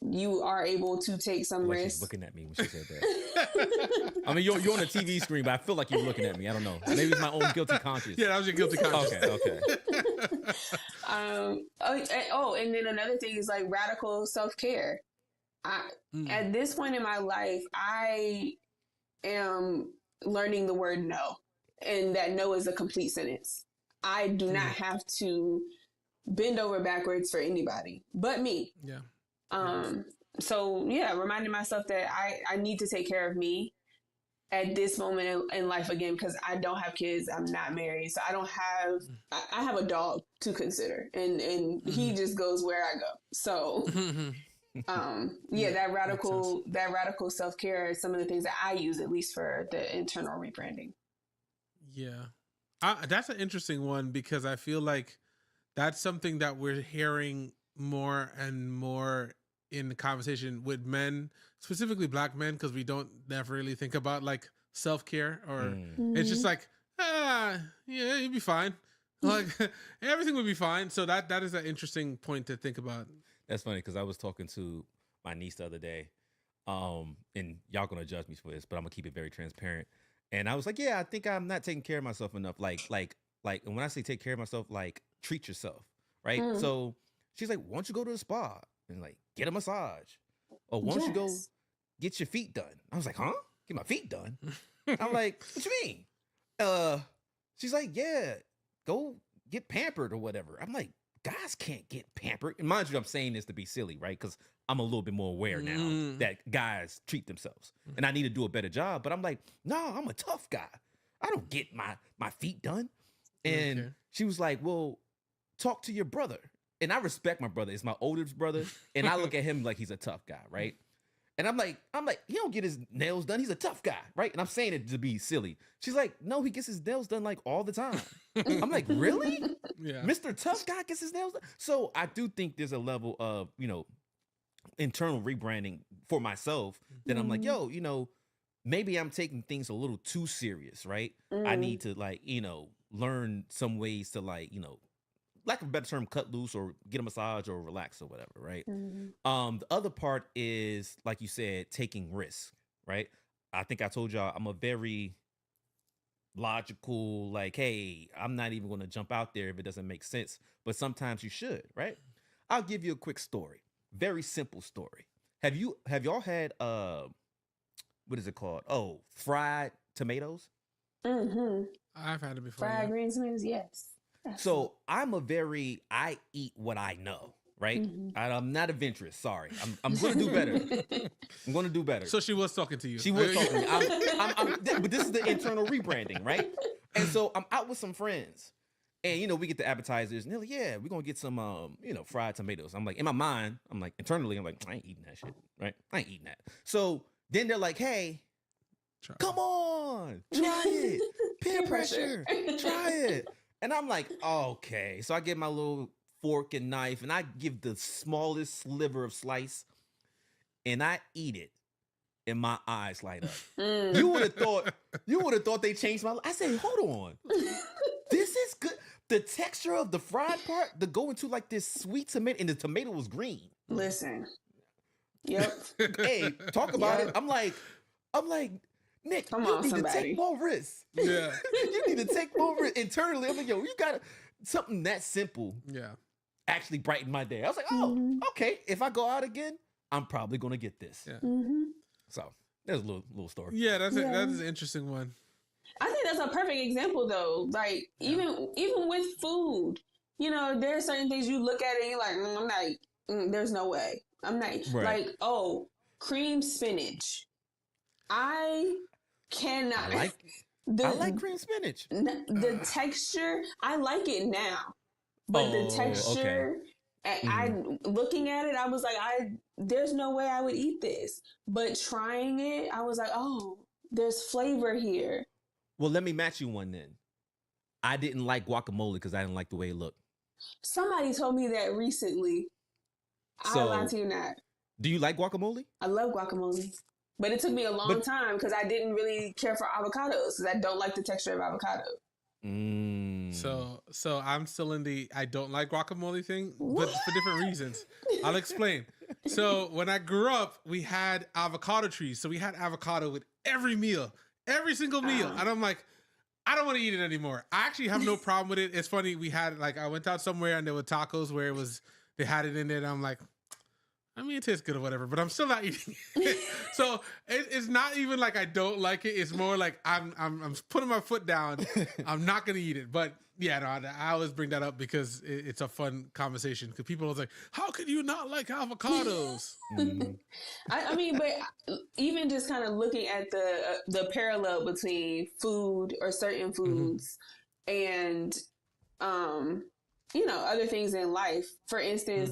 you are able to take some risk. She's looking at me when she said that. I mean, you're on a TV screen, but I feel like you're looking at me. I don't know. Maybe it's my own guilty conscience. Yeah, that was your guilty conscience. Okay. And then another thing is like radical self-care. At this point in my life, I am learning the word no, and that no is a complete sentence. I do not have to bend over backwards for anybody but me. Yeah. So yeah, reminding myself that I need to take care of me at this moment in life again, because I don't have kids. I'm not married. So I don't have, I have a dog to consider, and he just goes where I go. So, that radical self-care is some of the things that I use, at least for the internal rebranding. Yeah. That's an interesting one, because I feel like that's something that we're hearing more and more in the conversation with men, specifically black men, because we don't never really think about like self-care, or it's just like, yeah, you'd be fine. Like everything would be fine. So that is an interesting point to think about. That's funny because I was talking to my niece the other day, and y'all gonna judge me for this, but I'm gonna keep it very transparent. And I was like, yeah, I think I'm not taking care of myself enough. Like, and when I say take care of myself, like treat yourself, right? So she's like, why don't you go to the spa and like get a massage, or why don't you go get your feet done? I was like, huh? Get my feet done? I'm like, what you mean? She's like, yeah, go get pampered or whatever. I'm like, guys can't get pampered. And mind you, I'm saying this to be silly, right? Because I'm a little bit more aware now that guys treat themselves, and I need to do a better job. But I'm like, no, I'm a tough guy. I don't get my feet done. And she was like, well, talk to your brother. And I respect my brother. It's my oldest brother, and I look at him like he's a tough guy, right? And I'm like, he don't get his nails done. He's a tough guy, right? And I'm saying it to be silly. She's like, no, he gets his nails done like all the time. I'm like, really? Yeah. Mr. Tough Guy gets his nails done? So I do think there's a level of, internal rebranding for myself that I'm like, yo, maybe I'm taking things a little too serious, right? I need to like, learn some ways to like, lack of a better term, cut loose or get a massage or relax or whatever, right? The other part is, like you said, taking risks, right? I think I told y'all I'm a very logical, like, hey, I'm not even going to jump out there if it doesn't make sense. But sometimes you should, right? I'll give you a quick story. Very simple story. Have y'all had what is it called? Oh, fried tomatoes? I've had it before. Fried green tomatoes, yes. So I eat what I know, right? I'm not adventurous. Sorry. I'm going to do better. I'm going to do better. So she was talking to you. She was talking to me. But this is the internal rebranding, right? And so I'm out with some friends, and, we get the appetizers, and they're like, yeah, we're going to get some, fried tomatoes. I'm like, in my mind, internally, I'm like, I ain't eating that shit, right? I ain't eating that. So then they're like, hey, come on, try it. Peer pressure. Try it. And I'm like, okay. So I get my little fork and knife, and I give the smallest sliver of slice, and I eat it, and my eyes light up. You would have thought they changed my life. I said, hold on. This is good. The texture of the fried part, the go into like this sweet tomato, and the tomato was green. Listen. Yep. Hey, talk about it. I'm like, Nick, you need to take more risks. Yeah. You need to take more risks internally. I'm like, yo, you got something that simple. Yeah. Actually brightened my day. I was like, oh, okay. If I go out again, I'm probably gonna get this. Yeah. So there's a little story. Yeah, that is an interesting one. I think that's a perfect example, though. Like even with food, there are certain things you look at it and you're like, I'm not. There's no way. I'm not like, oh, cream spinach. I cannot. I like cream spinach. The texture, I like it now, but the texture, I looking at it, I was like, there's no way I would eat this. But trying it, I was like, oh, there's flavor here. Well, let me match you one then. I didn't like guacamole because I didn't like the way it looked. Somebody told me that recently. So, I lie to you not. Do you like guacamole? I love guacamole. But it took me a long time because I didn't really care for avocados because I don't like the texture of avocado. So I'm still in the I don't like guacamole thing, but for different reasons. I'll explain. So when I grew up, we had avocado trees. So we had avocado with every meal, every single meal. And I'm like, I don't want to eat it anymore. I actually have no problem with it. It's funny. We had I went out somewhere and there were tacos where they had it in there. And I'm like, I mean, it tastes good or whatever, but I'm still not eating it. So it's not even like I don't like it. It's more like I'm putting my foot down. I'm not going to eat it. But yeah, no, I always bring that up because it's a fun conversation. Because people are like, how could you not like avocados? I mean, but even just kind of looking at the parallel between food or certain foods and, other things in life. For instance,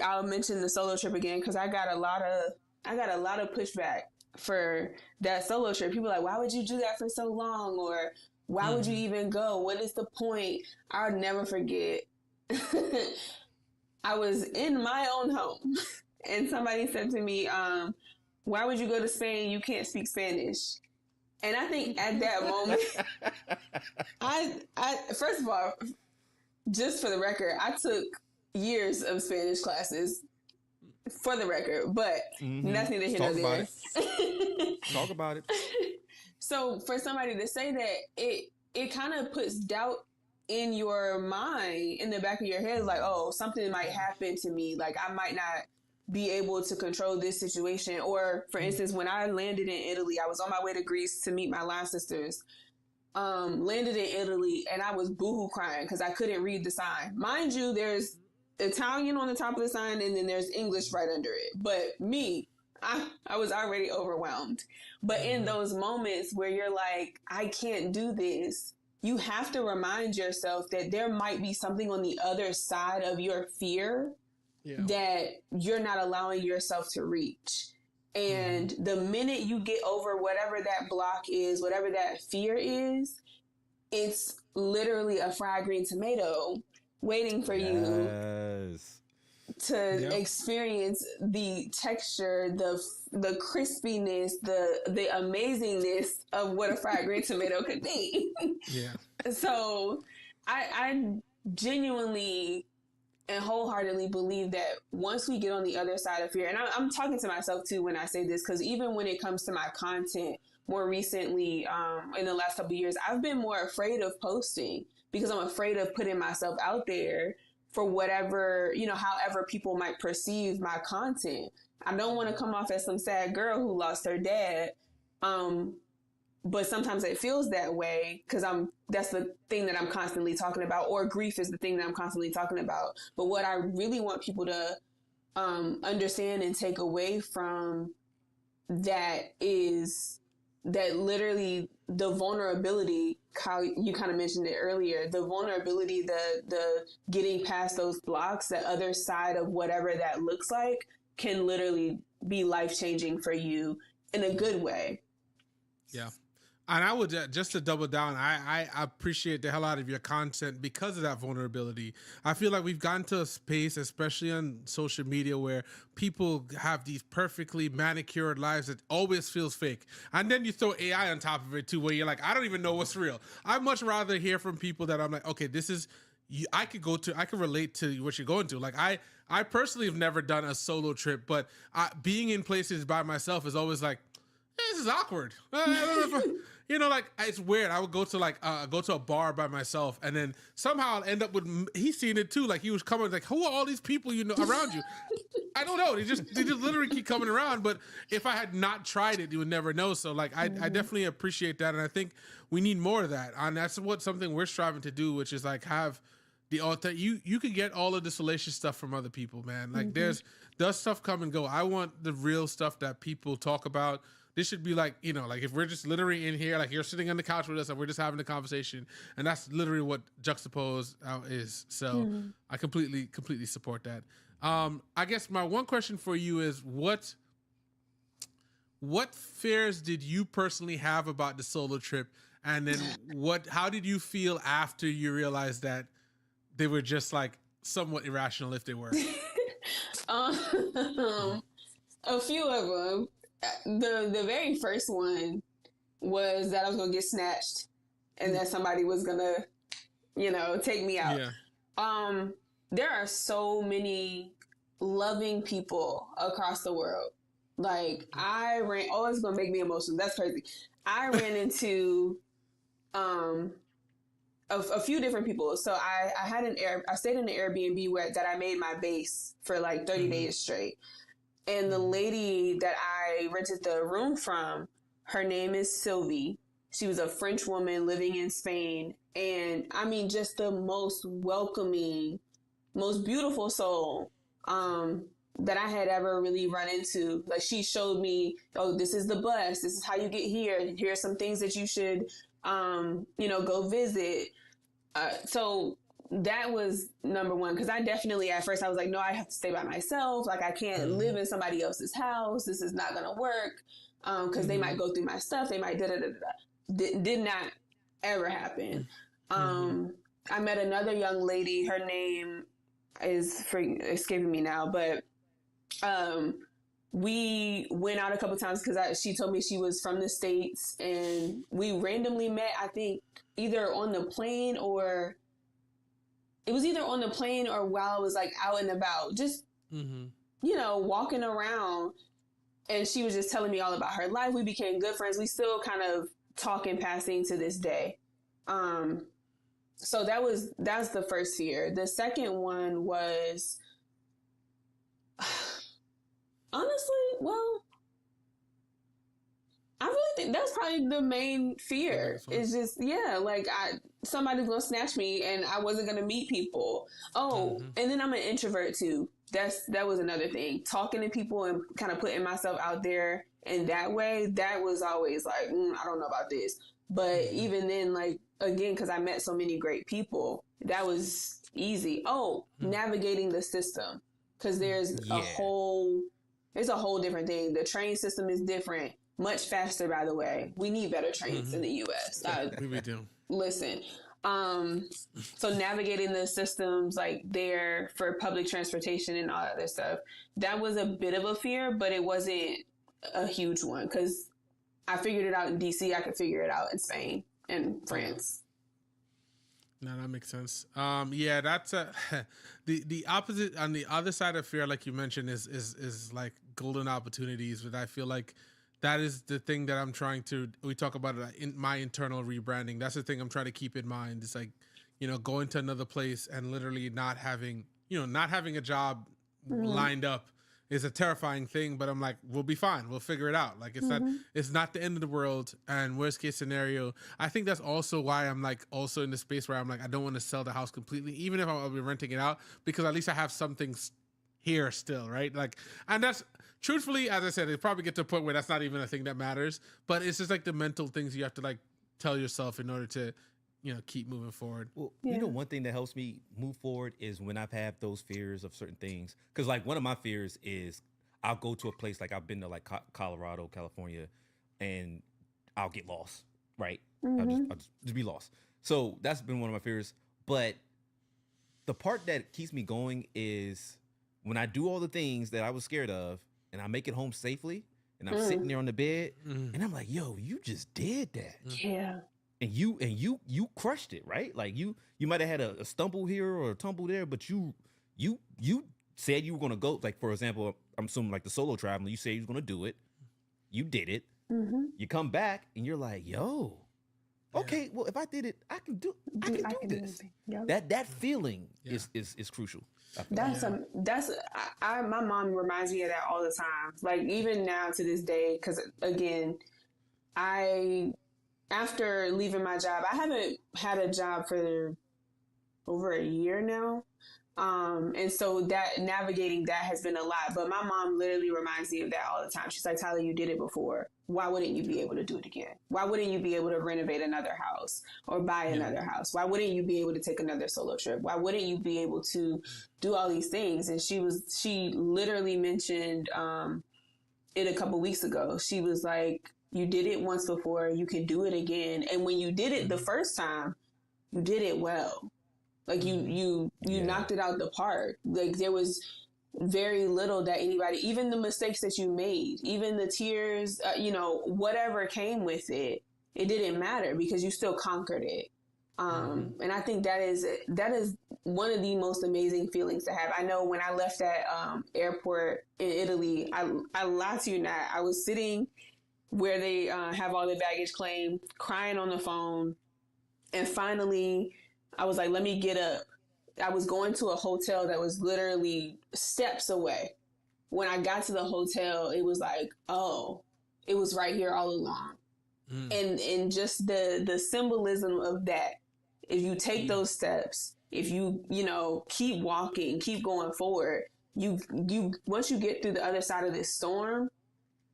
I'll mention the solo trip again because I got a lot of pushback for that solo trip. People are like, why would you do that for so long? Or why would you even go? What is the point? I'll never forget. I was in my own home and somebody said to me, why would you go to Spain? You can't speak Spanish. And I think at that moment, I first of all, just for the record, I took years of Spanish classes for the record, but that's neither here nor there. Talk about it. So for somebody to say that, it kind of puts doubt in your mind, in the back of your head, like, oh, something might happen to me. Like, I might not be able to control this situation. Or, for instance, when I landed in Italy, I was on my way to Greece to meet my line sisters. Landed in Italy, and I was boohoo crying because I couldn't read the sign. Mind you, there's Italian on the top of the sign, and then there's English right under it. But me, I was already overwhelmed. But in those moments where you're like, I can't do this, you have to remind yourself that there might be something on the other side of your fear that you're not allowing yourself to reach. And the minute you get over whatever that block is, whatever that fear is, it's literally a fried green tomato waiting for you to experience the texture, the crispiness, the amazingness of what a fried green tomato could be. So I genuinely and wholeheartedly believe that once we get on the other side of fear, and I'm talking to myself too when I say this, because even when it comes to my content more recently, in the last couple of years, I've been more afraid of posting because I'm afraid of putting myself out there for whatever, however people might perceive my content. I don't want to come off as some sad girl who lost her dad. But sometimes it feels that way because that's the thing that I'm constantly talking about, or grief is the thing that I'm constantly talking about. But what I really want people to understand and take away from that is that literally the vulnerability, how you kind of mentioned it earlier, the vulnerability, the getting past those blocks, the other side of whatever that looks like can literally be life-changing for you in a good way. Yeah. And I would, just to double down, I appreciate the hell out of your content because of that vulnerability. I feel like we've gotten to a space, especially on social media, where people have these perfectly manicured lives that always feels fake. And then you throw AI on top of it too, where you're like, I don't even know what's real. I'd much rather hear from people that I'm like, okay, this is, I could relate to what you're going to. Like, I personally have never done a solo trip, but being in places by myself is always like, this is awkward. Like, it's weird. I would go to a bar by myself, and then somehow I'll end up with, he's seen it too. Like, he was coming, like, who are all these people around you? I don't know. They just literally keep coming around. But if I had not tried it, you would never know. So, like, I definitely appreciate that, and I think we need more of that. And that's something we're striving to do, which is like have the you could get all of the salacious stuff from other people, man. Like, does stuff come and go. I want the real stuff that people talk about. This should be like, like if we're just literally in here, like you're sitting on the couch with us and we're just having a conversation, and that's literally what Juxtapose is. So I completely support that. I guess my one question for you is what fears did you personally have about the solo trip? And then how did you feel after you realized that they were just like somewhat irrational if they were? A few of them. The very first one was that I was gonna get snatched and that somebody was gonna, take me out. Yeah. There are so many loving people across the world. Like, it's gonna make me emotional. That's crazy. I ran into a few different people. So I stayed in an Airbnb that I made my base for like 30 days straight. And the lady that I rented the room from, her name is Sylvie. She was a French woman living in Spain. And I mean, just the most welcoming, most beautiful soul that I had ever really run into. Like, she showed me, oh, this is the bus. This is how you get here. Here are some things that you should, go visit. So that was number one, because I definitely, at first I was like, no, I have to stay by myself. Like, I can't live in somebody else's house. This is not going to work, because they might go through my stuff. They might did not ever happen. I met another young lady. Her name is escaping me now, but Um, we went out a couple times because she told me she was from the States, and we randomly met, I think, either on the plane or it was either on the plane or while I was like out and about, just, walking around. And she was just telling me all about her life. We became good friends. We still kind of talk in passing to this day. So that's the first fear. The second one was, honestly, well, I really think that's probably the main fear. It's just, like somebody's gonna snatch me and I wasn't gonna meet people. Oh, and then I'm an introvert too. That was another thing. Talking to people and kind of putting myself out there in that way, that was always like, I don't know about this. But even then, like, again, because I met so many great people, that was easy. Oh, navigating the system. Because there's a whole different thing. The train system is different. Much faster, by the way. We need better trains in the U.S. We do. Listen. So navigating the systems like there for public transportation and all that other stuff, that was a bit of a fear, but it wasn't a huge one because I figured it out in DC. I could figure it out in Spain and France. No, that makes sense. That's the opposite on the other side of fear, like you mentioned, is like golden opportunities. But I feel like that is the thing that I'm trying to, we talk about it in my internal rebranding. That's the thing I'm trying to keep in mind. It's like, going to another place and literally not having a job lined up is a terrifying thing, but I'm like, we'll be fine. We'll figure it out. Like it's not the end of the world. And worst case scenario, I think that's also why I'm like also in the space where I'm like, I don't want to sell the house completely, even if I'll be renting it out, because at least I have something here still. Right. Like, and that's, truthfully, as I said, it probably get to a point where that's not even a thing that matters, but it's just like the mental things you have to like tell yourself in order to, keep moving forward. Well, one thing that helps me move forward is when I've had those fears of certain things. Cause like one of my fears is I'll go to a place, like I've been to like Colorado, California, and I'll get lost. Right. I'll just be lost. So that's been one of my fears. But the part that keeps me going is when I do all the things that I was scared of, and I make it home safely, and I'm sitting there on the bed, and I'm like, "Yo, you just did that." Yeah. And you crushed it, right? Like you might have had a stumble here or a tumble there, but you said you were gonna go. Like for example, I'm assuming like the solo traveling, you said you were gonna do it. You did it. You come back and you're like, "Yo, okay, well if I did it, I can do this." Yep. That feeling is crucial. My mom reminds me of that all the time. Like even now to this day, because again, after leaving my job, I haven't had a job for over a year now. And so that navigating that has been a lot, but my mom literally reminds me of that all the time. She's like, Tyler, you did it before. Why wouldn't you be able to do it again? Why wouldn't you be able to renovate another house or buy another house? Why wouldn't you be able to take another solo trip? Why wouldn't you be able to do all these things? And she literally mentioned, it a couple weeks ago. She was like, you did it once before, you can do it again. And when you did it the first time, you did it well. Like you knocked it out the park. Like there was very little that anybody, even the mistakes that you made, even the tears, whatever came with it, it didn't matter because you still conquered it. And I think that is one of the most amazing feelings to have. I know when I left that airport in Italy, I lie to you not, I was sitting where they have all the baggage claim, crying on the phone, and finally I was like, let me get up. I was going to a hotel that was literally steps away. When I got to the hotel, it was like, oh, it was right here all along. And just the symbolism of that. If you take those steps, if you keep walking, keep going forward, you once you get through the other side of this storm,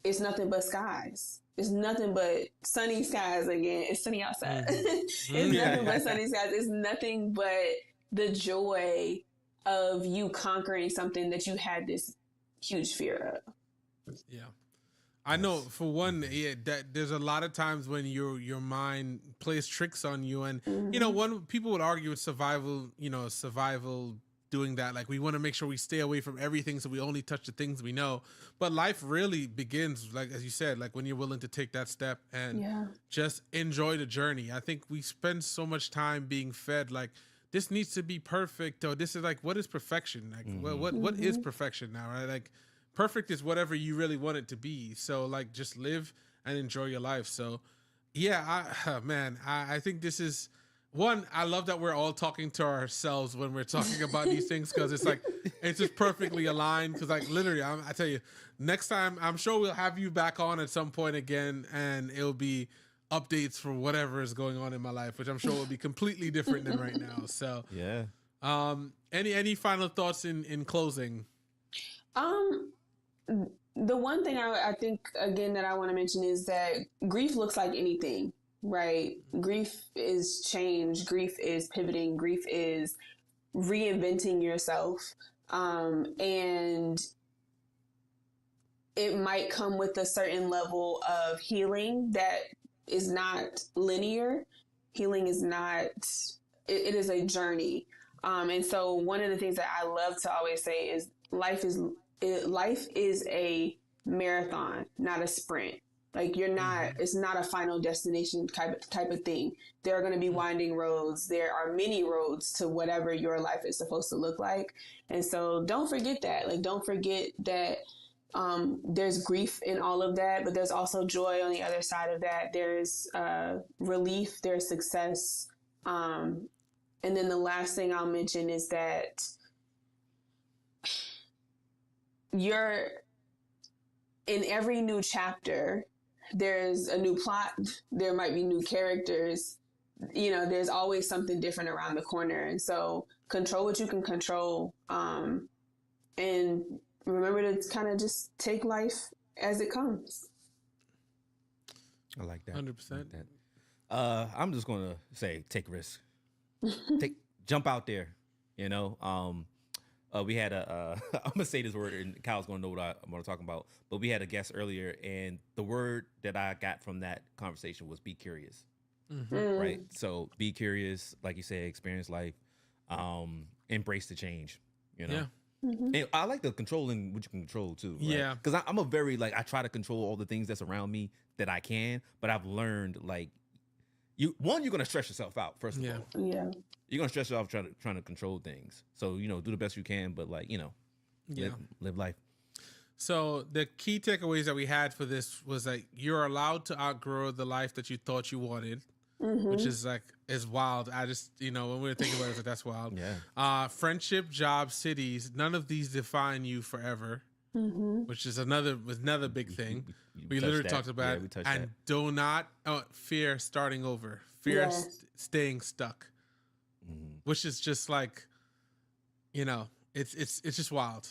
it's nothing but skies. It's nothing but sunny skies again. It's sunny outside. It's nothing but sunny skies. It's nothing but the joy of you conquering something that you had this huge fear of. Yeah. I know for one, that there's a lot of times when your mind plays tricks on you, and one people would argue it's survival doing that. Like, we want to make sure we stay away from everything, so we only touch the things we know. But life really begins, like as you said, like when you're willing to take that step and just enjoy the journey. I think we spend so much time being fed like this needs to be perfect, or this is like, what is perfection? Like, what is perfection now, right? Like, perfect is whatever you really want it to be. So like, just live and enjoy your life. So yeah, I think this is one. I love that we're all talking to ourselves when we're talking about these things, because it's like, it's just perfectly aligned. Because like, literally, I tell you, next time I'm sure we'll have you back on at some point again, and it'll be updates for whatever is going on in my life, which I'm sure will be completely different than right now. So Yeah. Any final thoughts in closing? The one thing I think, again, that I want to mention is that grief looks like anything, right? Grief is change. Grief is pivoting. Grief is reinventing yourself. And it might come with a certain level of healing that is not linear. Healing is not, it is a journey. And so one of the things that I love to always say is life is a marathon, not a sprint. Like, you're not, it's not a final destination type of thing. There are going to be winding roads. There are many roads to whatever your life is supposed to look like. And so don't forget that. Like, don't forget that there's grief in all of that, but there's also joy on the other side of that. There's relief, there's success. And then the last thing I'll mention is that you're in every new chapter, there's a new plot, there might be new characters, there's always something different around the corner. And so control what you can control, and remember to kind of just take life as it comes. I like that. 100%. Like that. I'm just gonna say, take risks. Jump out there. We had I'm gonna say this word, and Kyle's gonna know what I'm talking about. But we had a guest earlier, and the word that I got from that conversation was be curious. Right. So be curious, like you said, experience life, embrace the change. Yeah. And I like the controlling what you can control too. Right? Yeah. Because I'm a very I try to control all the things that's around me that I can, but I've learned you're gonna stress yourself out first of all. Yeah. You're gonna stress yourself trying to control things. So do the best you can, but live life. So the key takeaways that we had for this was that you're allowed to outgrow the life that you thought you wanted, which is wild. I just when we were thinking about it, I was like, that's wild. Yeah. Friendship, job, cities, none of these define you forever, which is another big thing. We literally talked about it. And do not fear starting over. Fear staying stuck. Which is just like, it's just wild.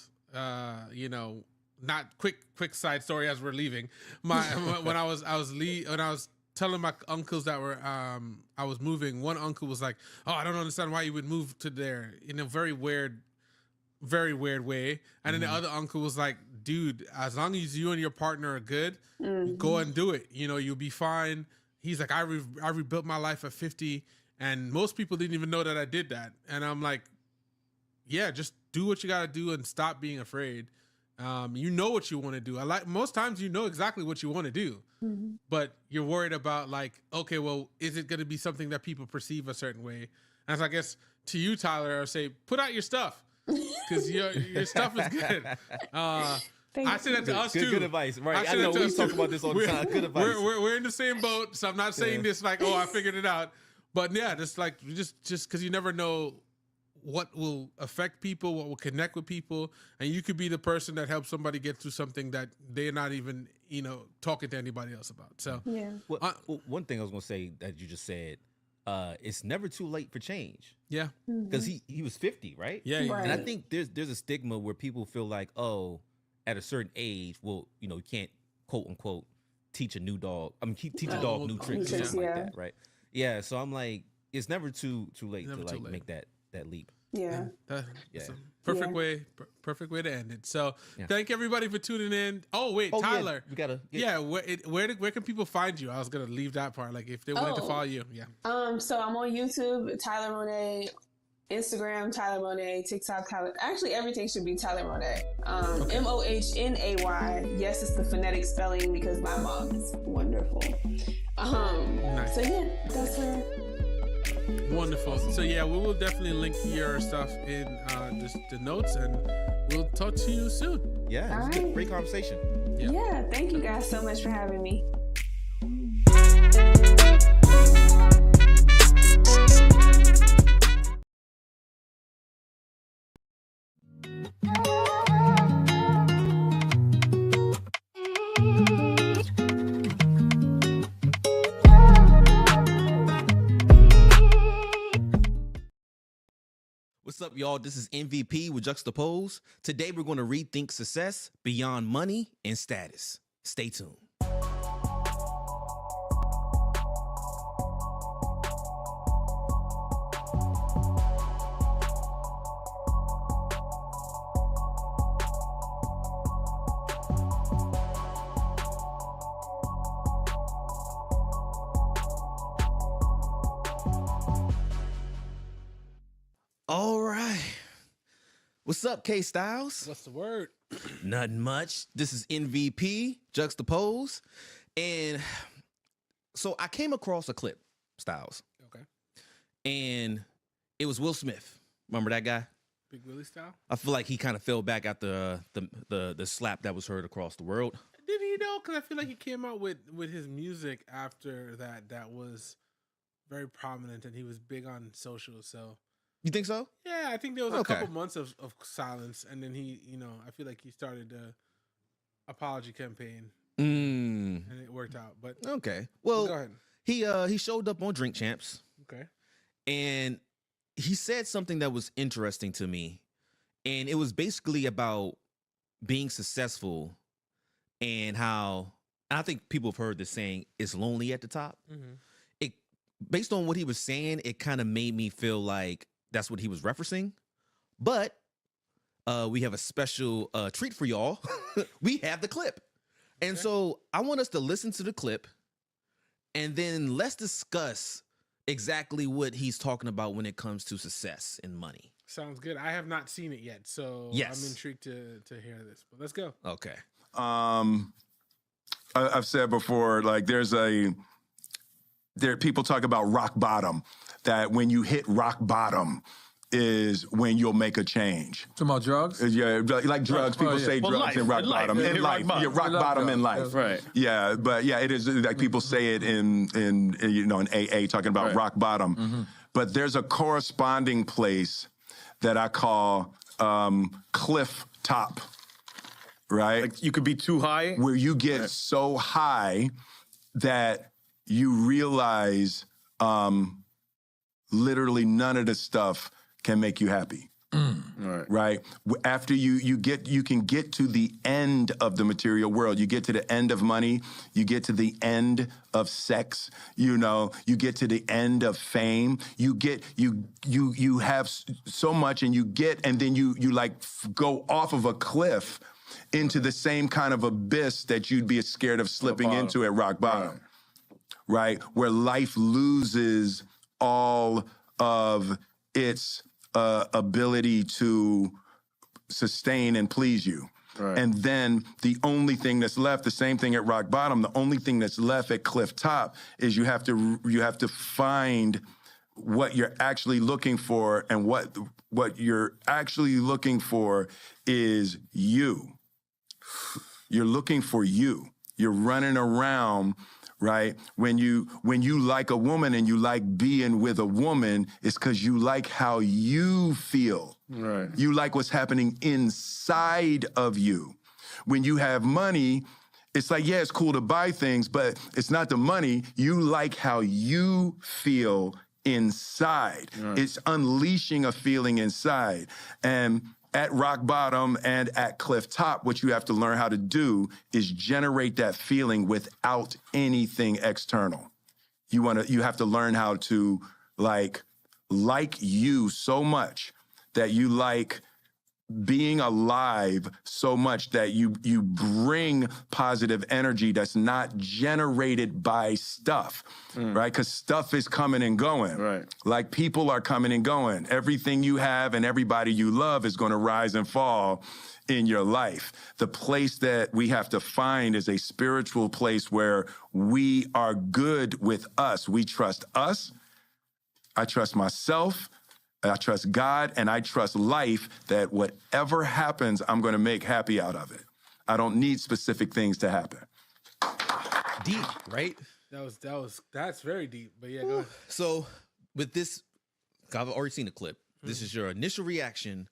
Not quick side story as we're leaving. When I was telling my uncles that were I was moving, one uncle was like, "Oh, I don't understand why you would move to there," in a very weird way. And then the other uncle was like, "Dude, as long as you and your partner are good, go and do it. You'll be fine." He's like, I rebuilt my life at 50. And most people didn't even know that I did that. And I'm like, yeah, just do what you got to do and stop being afraid. You know what you want to do. Most times you know exactly what you want to do, but you're worried about okay, well, is it going to be something that people perceive a certain way? And so I guess to you, Tyler, I would say, put out your stuff, because your stuff is good. I say that to us too. Good advice, right? I know we talk about this all the time. Good advice. We're in the same boat, so I'm not saying this I figured it out. But yeah, just because you never know what will affect people, what will connect with people, and you could be the person that helps somebody get through something that they're not even talking to anybody else about. So yeah. One thing I was gonna say that you just said, it's never too late for change. Yeah, because he was 50, right? Yeah, right. And I think there's a stigma where people feel like, oh, at a certain age, well, you can't quote unquote teach a new dog. Teach a dog new tricks or something like that, right? Yeah, so I'm like, it's never too late to make that leap. Yeah. It's a perfect way to end it. So thank everybody for tuning in. Oh wait, Tyler, we gotta. Where can people find you? I was gonna leave that part. Like if they wanted to follow you, So I'm on YouTube, Tyler Monet. Instagram, Tyler Monet, TikTok, Tyler. Actually, everything should be Tyler Monet. Mohnay. Yes, it's the phonetic spelling because my mom is wonderful. Nice. So yeah, that's where. Wonderful. So yeah, we will definitely link your stuff in just the notes, and we'll talk to you soon. Yeah, it was a great conversation. Yeah, thank you guys so much for having me. What's up, y'all? This is MVP with Juxtapose. Today, we're going to rethink success beyond money and status. Stay tuned. All right. What's up, K Styles? What's the word? Nothing much. This is MVP, Juxtapose. And so I came across a clip, Styles. Okay. And it was Will Smith. Remember that guy? Big Willie style? I feel like he kind of fell back after the slap that was heard across the world. Did he though? Because I feel like he came out with his music after that was very prominent, and he was big on social, so... You think so? Yeah, I think there was a couple months of silence, and then he, I feel like he started the apology campaign, and it worked out. But okay, well, go ahead. He showed up on Drink Champs, okay, and he said something that was interesting to me, and it was basically about being successful and how I think people have heard this saying, "It's lonely at the top." Mm-hmm. It based on what he was saying, it kind of made me feel like that's what he was referencing. But we have a special treat for y'all. We have the clip. And so I want us to listen to the clip, and then let's discuss exactly what he's talking about when it comes to success and money. Sounds good. I have not seen it yet, so yes. I'm intrigued to hear this. But let's go. Okay. I've said before, like people talk about rock bottom, that when you hit rock bottom is when you'll make a change. Talking about drugs? Yeah, like drugs. People say drugs life, and rock bottom. In life. Yeah, rock bottom in life. That's right. Yeah, but yeah, it is like people say it in AA talking about rock bottom. Mm-hmm. But there's a corresponding place that I call cliff top. Right? Like you could be too high? Where you get so high that you realize literally none of the stuff can make you happy. Right? After you can get to the end of the material world. You get to the end of money. You get to the end of sex. You get to the end of fame. You have so much, and then you like go off of a cliff into the same kind of abyss that you'd be scared of slipping into at rock bottom. Right? Where life loses all of its ability to sustain and please you. Right. And then the only thing that's left, the same thing at rock bottom, the only thing that's left at cliff top is you have to find what you're actually looking for, and what you're actually looking for is you. You're looking for you. You're running around, right? When you like a woman and you like being with a woman, it's because you like how you feel. Right. You like what's happening inside of you. When you have money, it's like, yeah, it's cool to buy things, but it's not the money. You like how you feel inside. Right. It's unleashing a feeling inside. And at rock bottom and at cliff top, what you have to learn how to do is generate that feeling without anything external. You have to learn how to like you so much that you like being alive so much that you bring positive energy that's not generated by stuff, right? Because stuff is coming and going. Right. Like people are coming and going. Everything you have and everybody you love is going to rise and fall in your life. The place that we have to find is a spiritual place where we are good with us. We trust us. I trust myself. I trust God, and I trust life, that whatever happens, I'm going to make happy out of it. I don't need specific things to happen. Deep, right? That's very deep. But yeah, go ahead. So with this, I've already seen the clip. This is your initial reaction,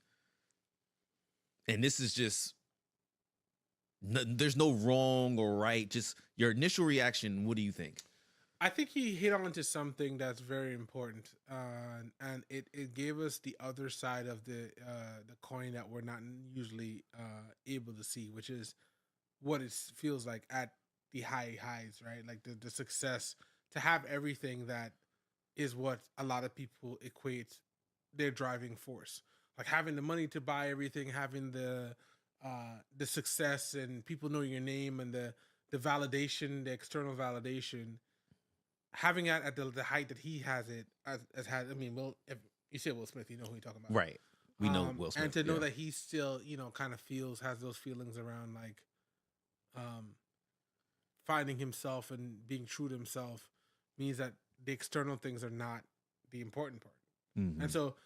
and this is just there's no wrong or right. Just your initial reaction. What do you think? I think he hit on to something that's very important, and it gave us the other side of the coin that we're not usually able to see, which is what it feels like at the highs, right? Like the success, to have everything that is what a lot of people equate their driving force, like having the money to buy everything, having the success, and people know your name, and the validation, the external validation. Having it at the height that he has it as had, I mean, Will, if you say Will Smith, you know who you're talking about, Right? We know Will Smith, and to know that he still, kind of has those feelings around like, finding himself and being true to himself, means that the external things are not the important part. Mm-hmm. And so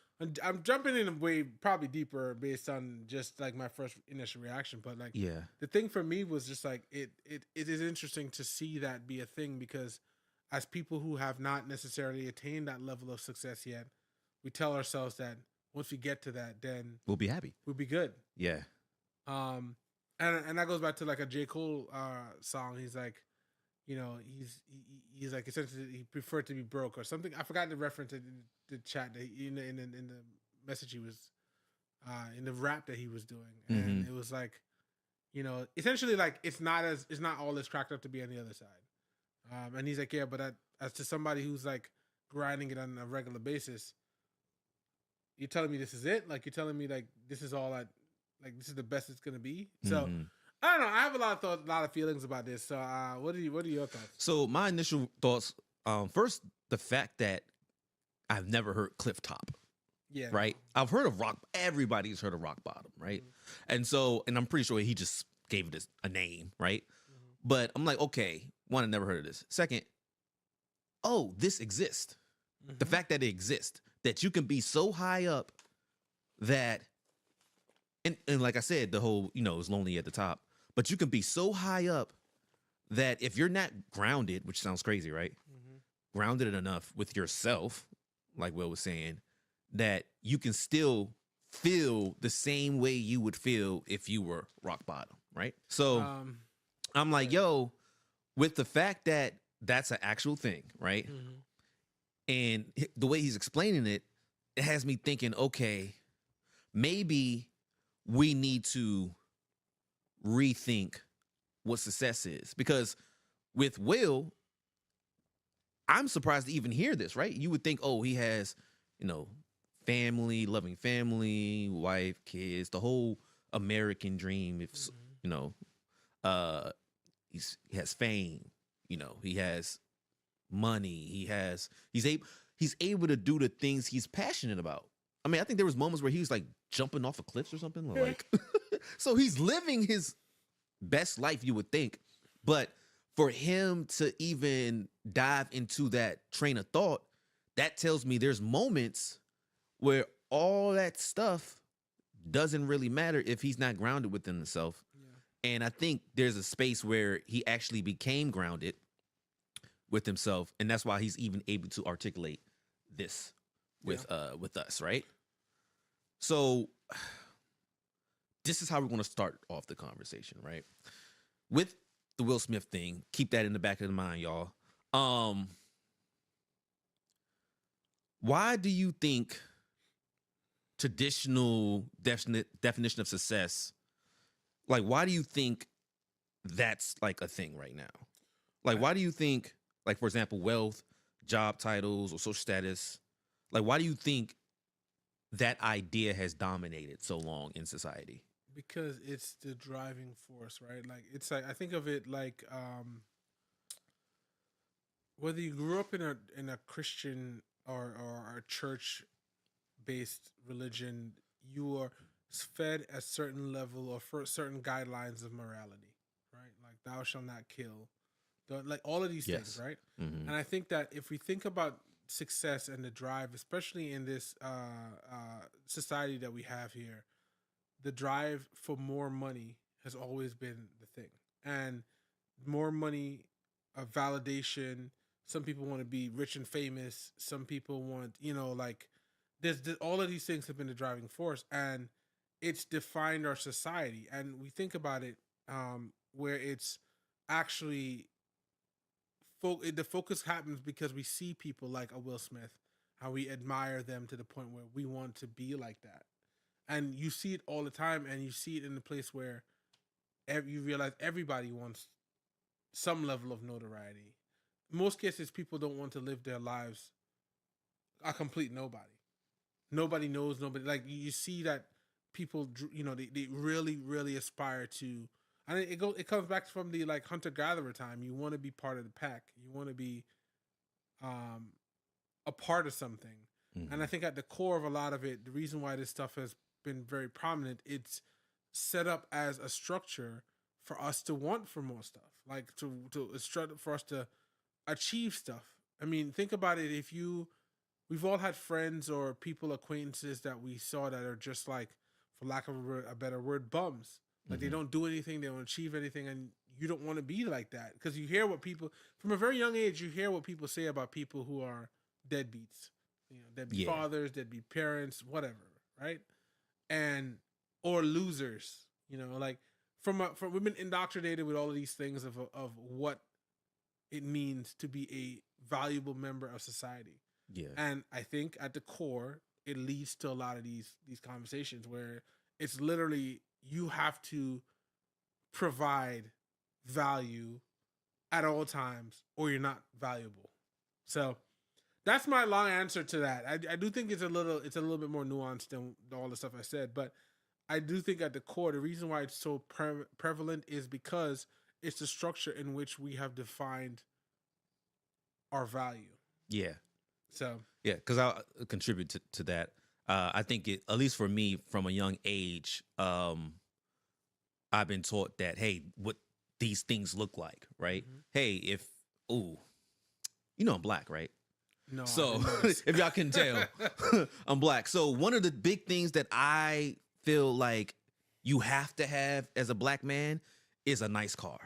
I'm jumping in a way probably deeper based on just like my first initial reaction, but like, the thing for me was just like it is interesting to see that be a thing, because as people who have not necessarily attained that level of success yet, we tell ourselves that once we get to that, then we'll be happy. We'll be good. Yeah. And that goes back to like a J. Cole song. He's like, he's like, essentially he preferred to be broke or something. I forgot the reference in the chat that in the message he was in the rap that he was doing, and it was like, essentially like it's not all as cracked up to be on the other side. And he's like, yeah, but as to somebody who's like grinding it on a regular basis, you're telling me this is it? Like, you're telling me like this is all like this is the best it's gonna be? So I don't know. I have a lot of feelings about this. So what are your thoughts? So my initial thoughts, first, the fact that I've never heard cliff top. Yeah. Right. I've heard of rock. Everybody's heard of rock bottom. Right. And I'm pretty sure he just gave it a name. Right. But I'm like, okay, one, I never heard of this. Second, this exists. The fact that it exists, that you can be so high up that, and like I said, the whole, is lonely at the top, but you can be so high up that if you're not grounded, which sounds crazy, right? Grounded enough with yourself, like Will was saying, that you can still feel the same way you would feel if you were rock bottom, right? So I'm like, yo, with the fact that that's an actual thing, right? And the way he's explaining it, it has me thinking, okay, maybe we need to rethink what success is. Because with Will, I'm surprised to even hear this, right? You would think, he has, family, loving family, wife, kids, the whole American dream. If, he has fame, he has money, he's able to do the things he's passionate about. I mean, I think there was moments where he was like jumping off of cliffs or something, like so he's living his best life, you would think. But for him to even dive into that train of thought, that tells me there's moments where all that stuff doesn't really matter if he's not grounded within himself. And I think there's a space where he actually became grounded with himself, and that's why he's even able to articulate this with us, right? So this is how we're going to start off the conversation, right? With the Will Smith thing, keep that in the back of the mind, y'all. Why do you think traditional definition of success, like, why do you think that's like a thing right now? Like, why do you think, like, for example, wealth, job titles, or social status, like, why do you think that idea has dominated so long in society? Because it's the driving force, right? Like it's like I think of it like whether you grew up in a Christian or a church based religion, you are fed a certain level or for certain guidelines of morality, right? Like thou shalt not kill, like all of these things, Yes. right? Mm-hmm. And I think that if we think about success and the drive, especially in this society that we have here, the drive for more money has always been the thing, and more money, validation. Some people want to be rich and famous. Some people want, like there's all of these things have been the driving force, and it's defined our society. And we think about it, where it's actually the focus happens because we see people like a Will Smith, how we admire them to the point where we want to be like that. And you see it all the time, and you see it in the place where you realize everybody wants some level of notoriety. In most cases, people don't want to live their lives a complete nobody. Nobody knows nobody. Like you see that people, they really, really aspire to. And it comes back from the like hunter gatherer time. You want to be part of the pack. You want to be, a part of something. Mm-hmm. And I think at the core of a lot of it, the reason why this stuff has been very prominent, it's set up as a structure for us to want for more stuff, like for us to achieve stuff. I mean, think about it. We've all had friends or people, acquaintances that we saw that are just like, for lack of a better word, bums. Like they don't do anything, they don't achieve anything, and you don't want to be like that because you hear what people from a very young age. You hear what people say about people who are deadbeats, deadbeat fathers, deadbeat parents, whatever, right? And or losers, like from we've been indoctrinated with all of these things of what it means to be a valuable member of society. Yeah. And I think at the core, it leads to a lot of these conversations where it's literally you have to provide value at all times or you're not valuable. So that's my long answer to that. I do think it's a little bit more nuanced than all the stuff I said, but I do think at the core, the reason why it's so prevalent is because it's the structure in which we have defined our value. Yeah. So yeah, because I'll contribute to that. I think at least for me, from a young age, I've been taught that, hey, what these things look like, right? Mhm. Hey, I'm black, right? no. So if y'all can tell, I'm black. So one of the big things that I feel like you have to have as a black man is a nice car.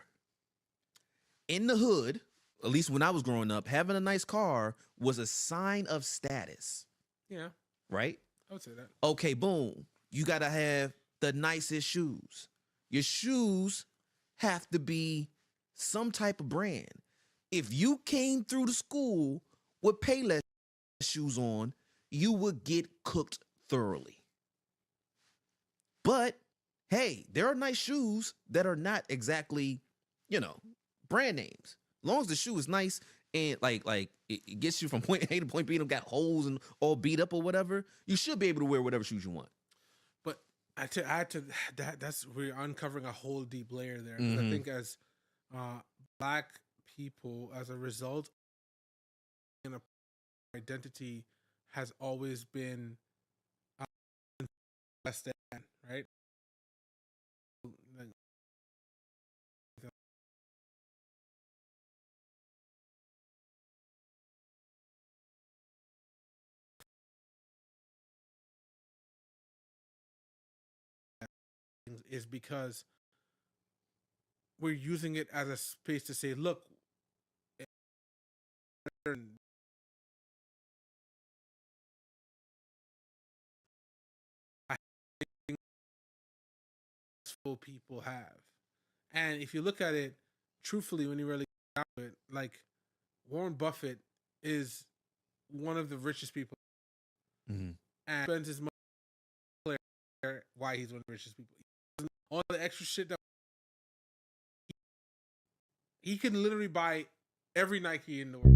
In the hood, at least when I was growing up, having a nice car was a sign of status, yeah, right? I would say that. Okay, boom. You got to have the nicest shoes. Your shoes have to be some type of brand. If you came through the school with Payless shoes on, you would get cooked thoroughly. But hey, there are nice shoes that are not exactly, brand names. As long as the shoe is nice and like it gets you from point A to point B and got holes and all beat up or whatever, you should be able to wear whatever shoes you want. But that's we're uncovering a whole deep layer there. I think as black people, as a result, in a identity has always been less than, right? Is because we're using it as a space to say, look, people have. And if you look at it truthfully, when you really get down to it, like Warren Buffett is one of the richest people and spends his money why he's one of the richest people. All the extra shit that he can literally buy every Nike in the world.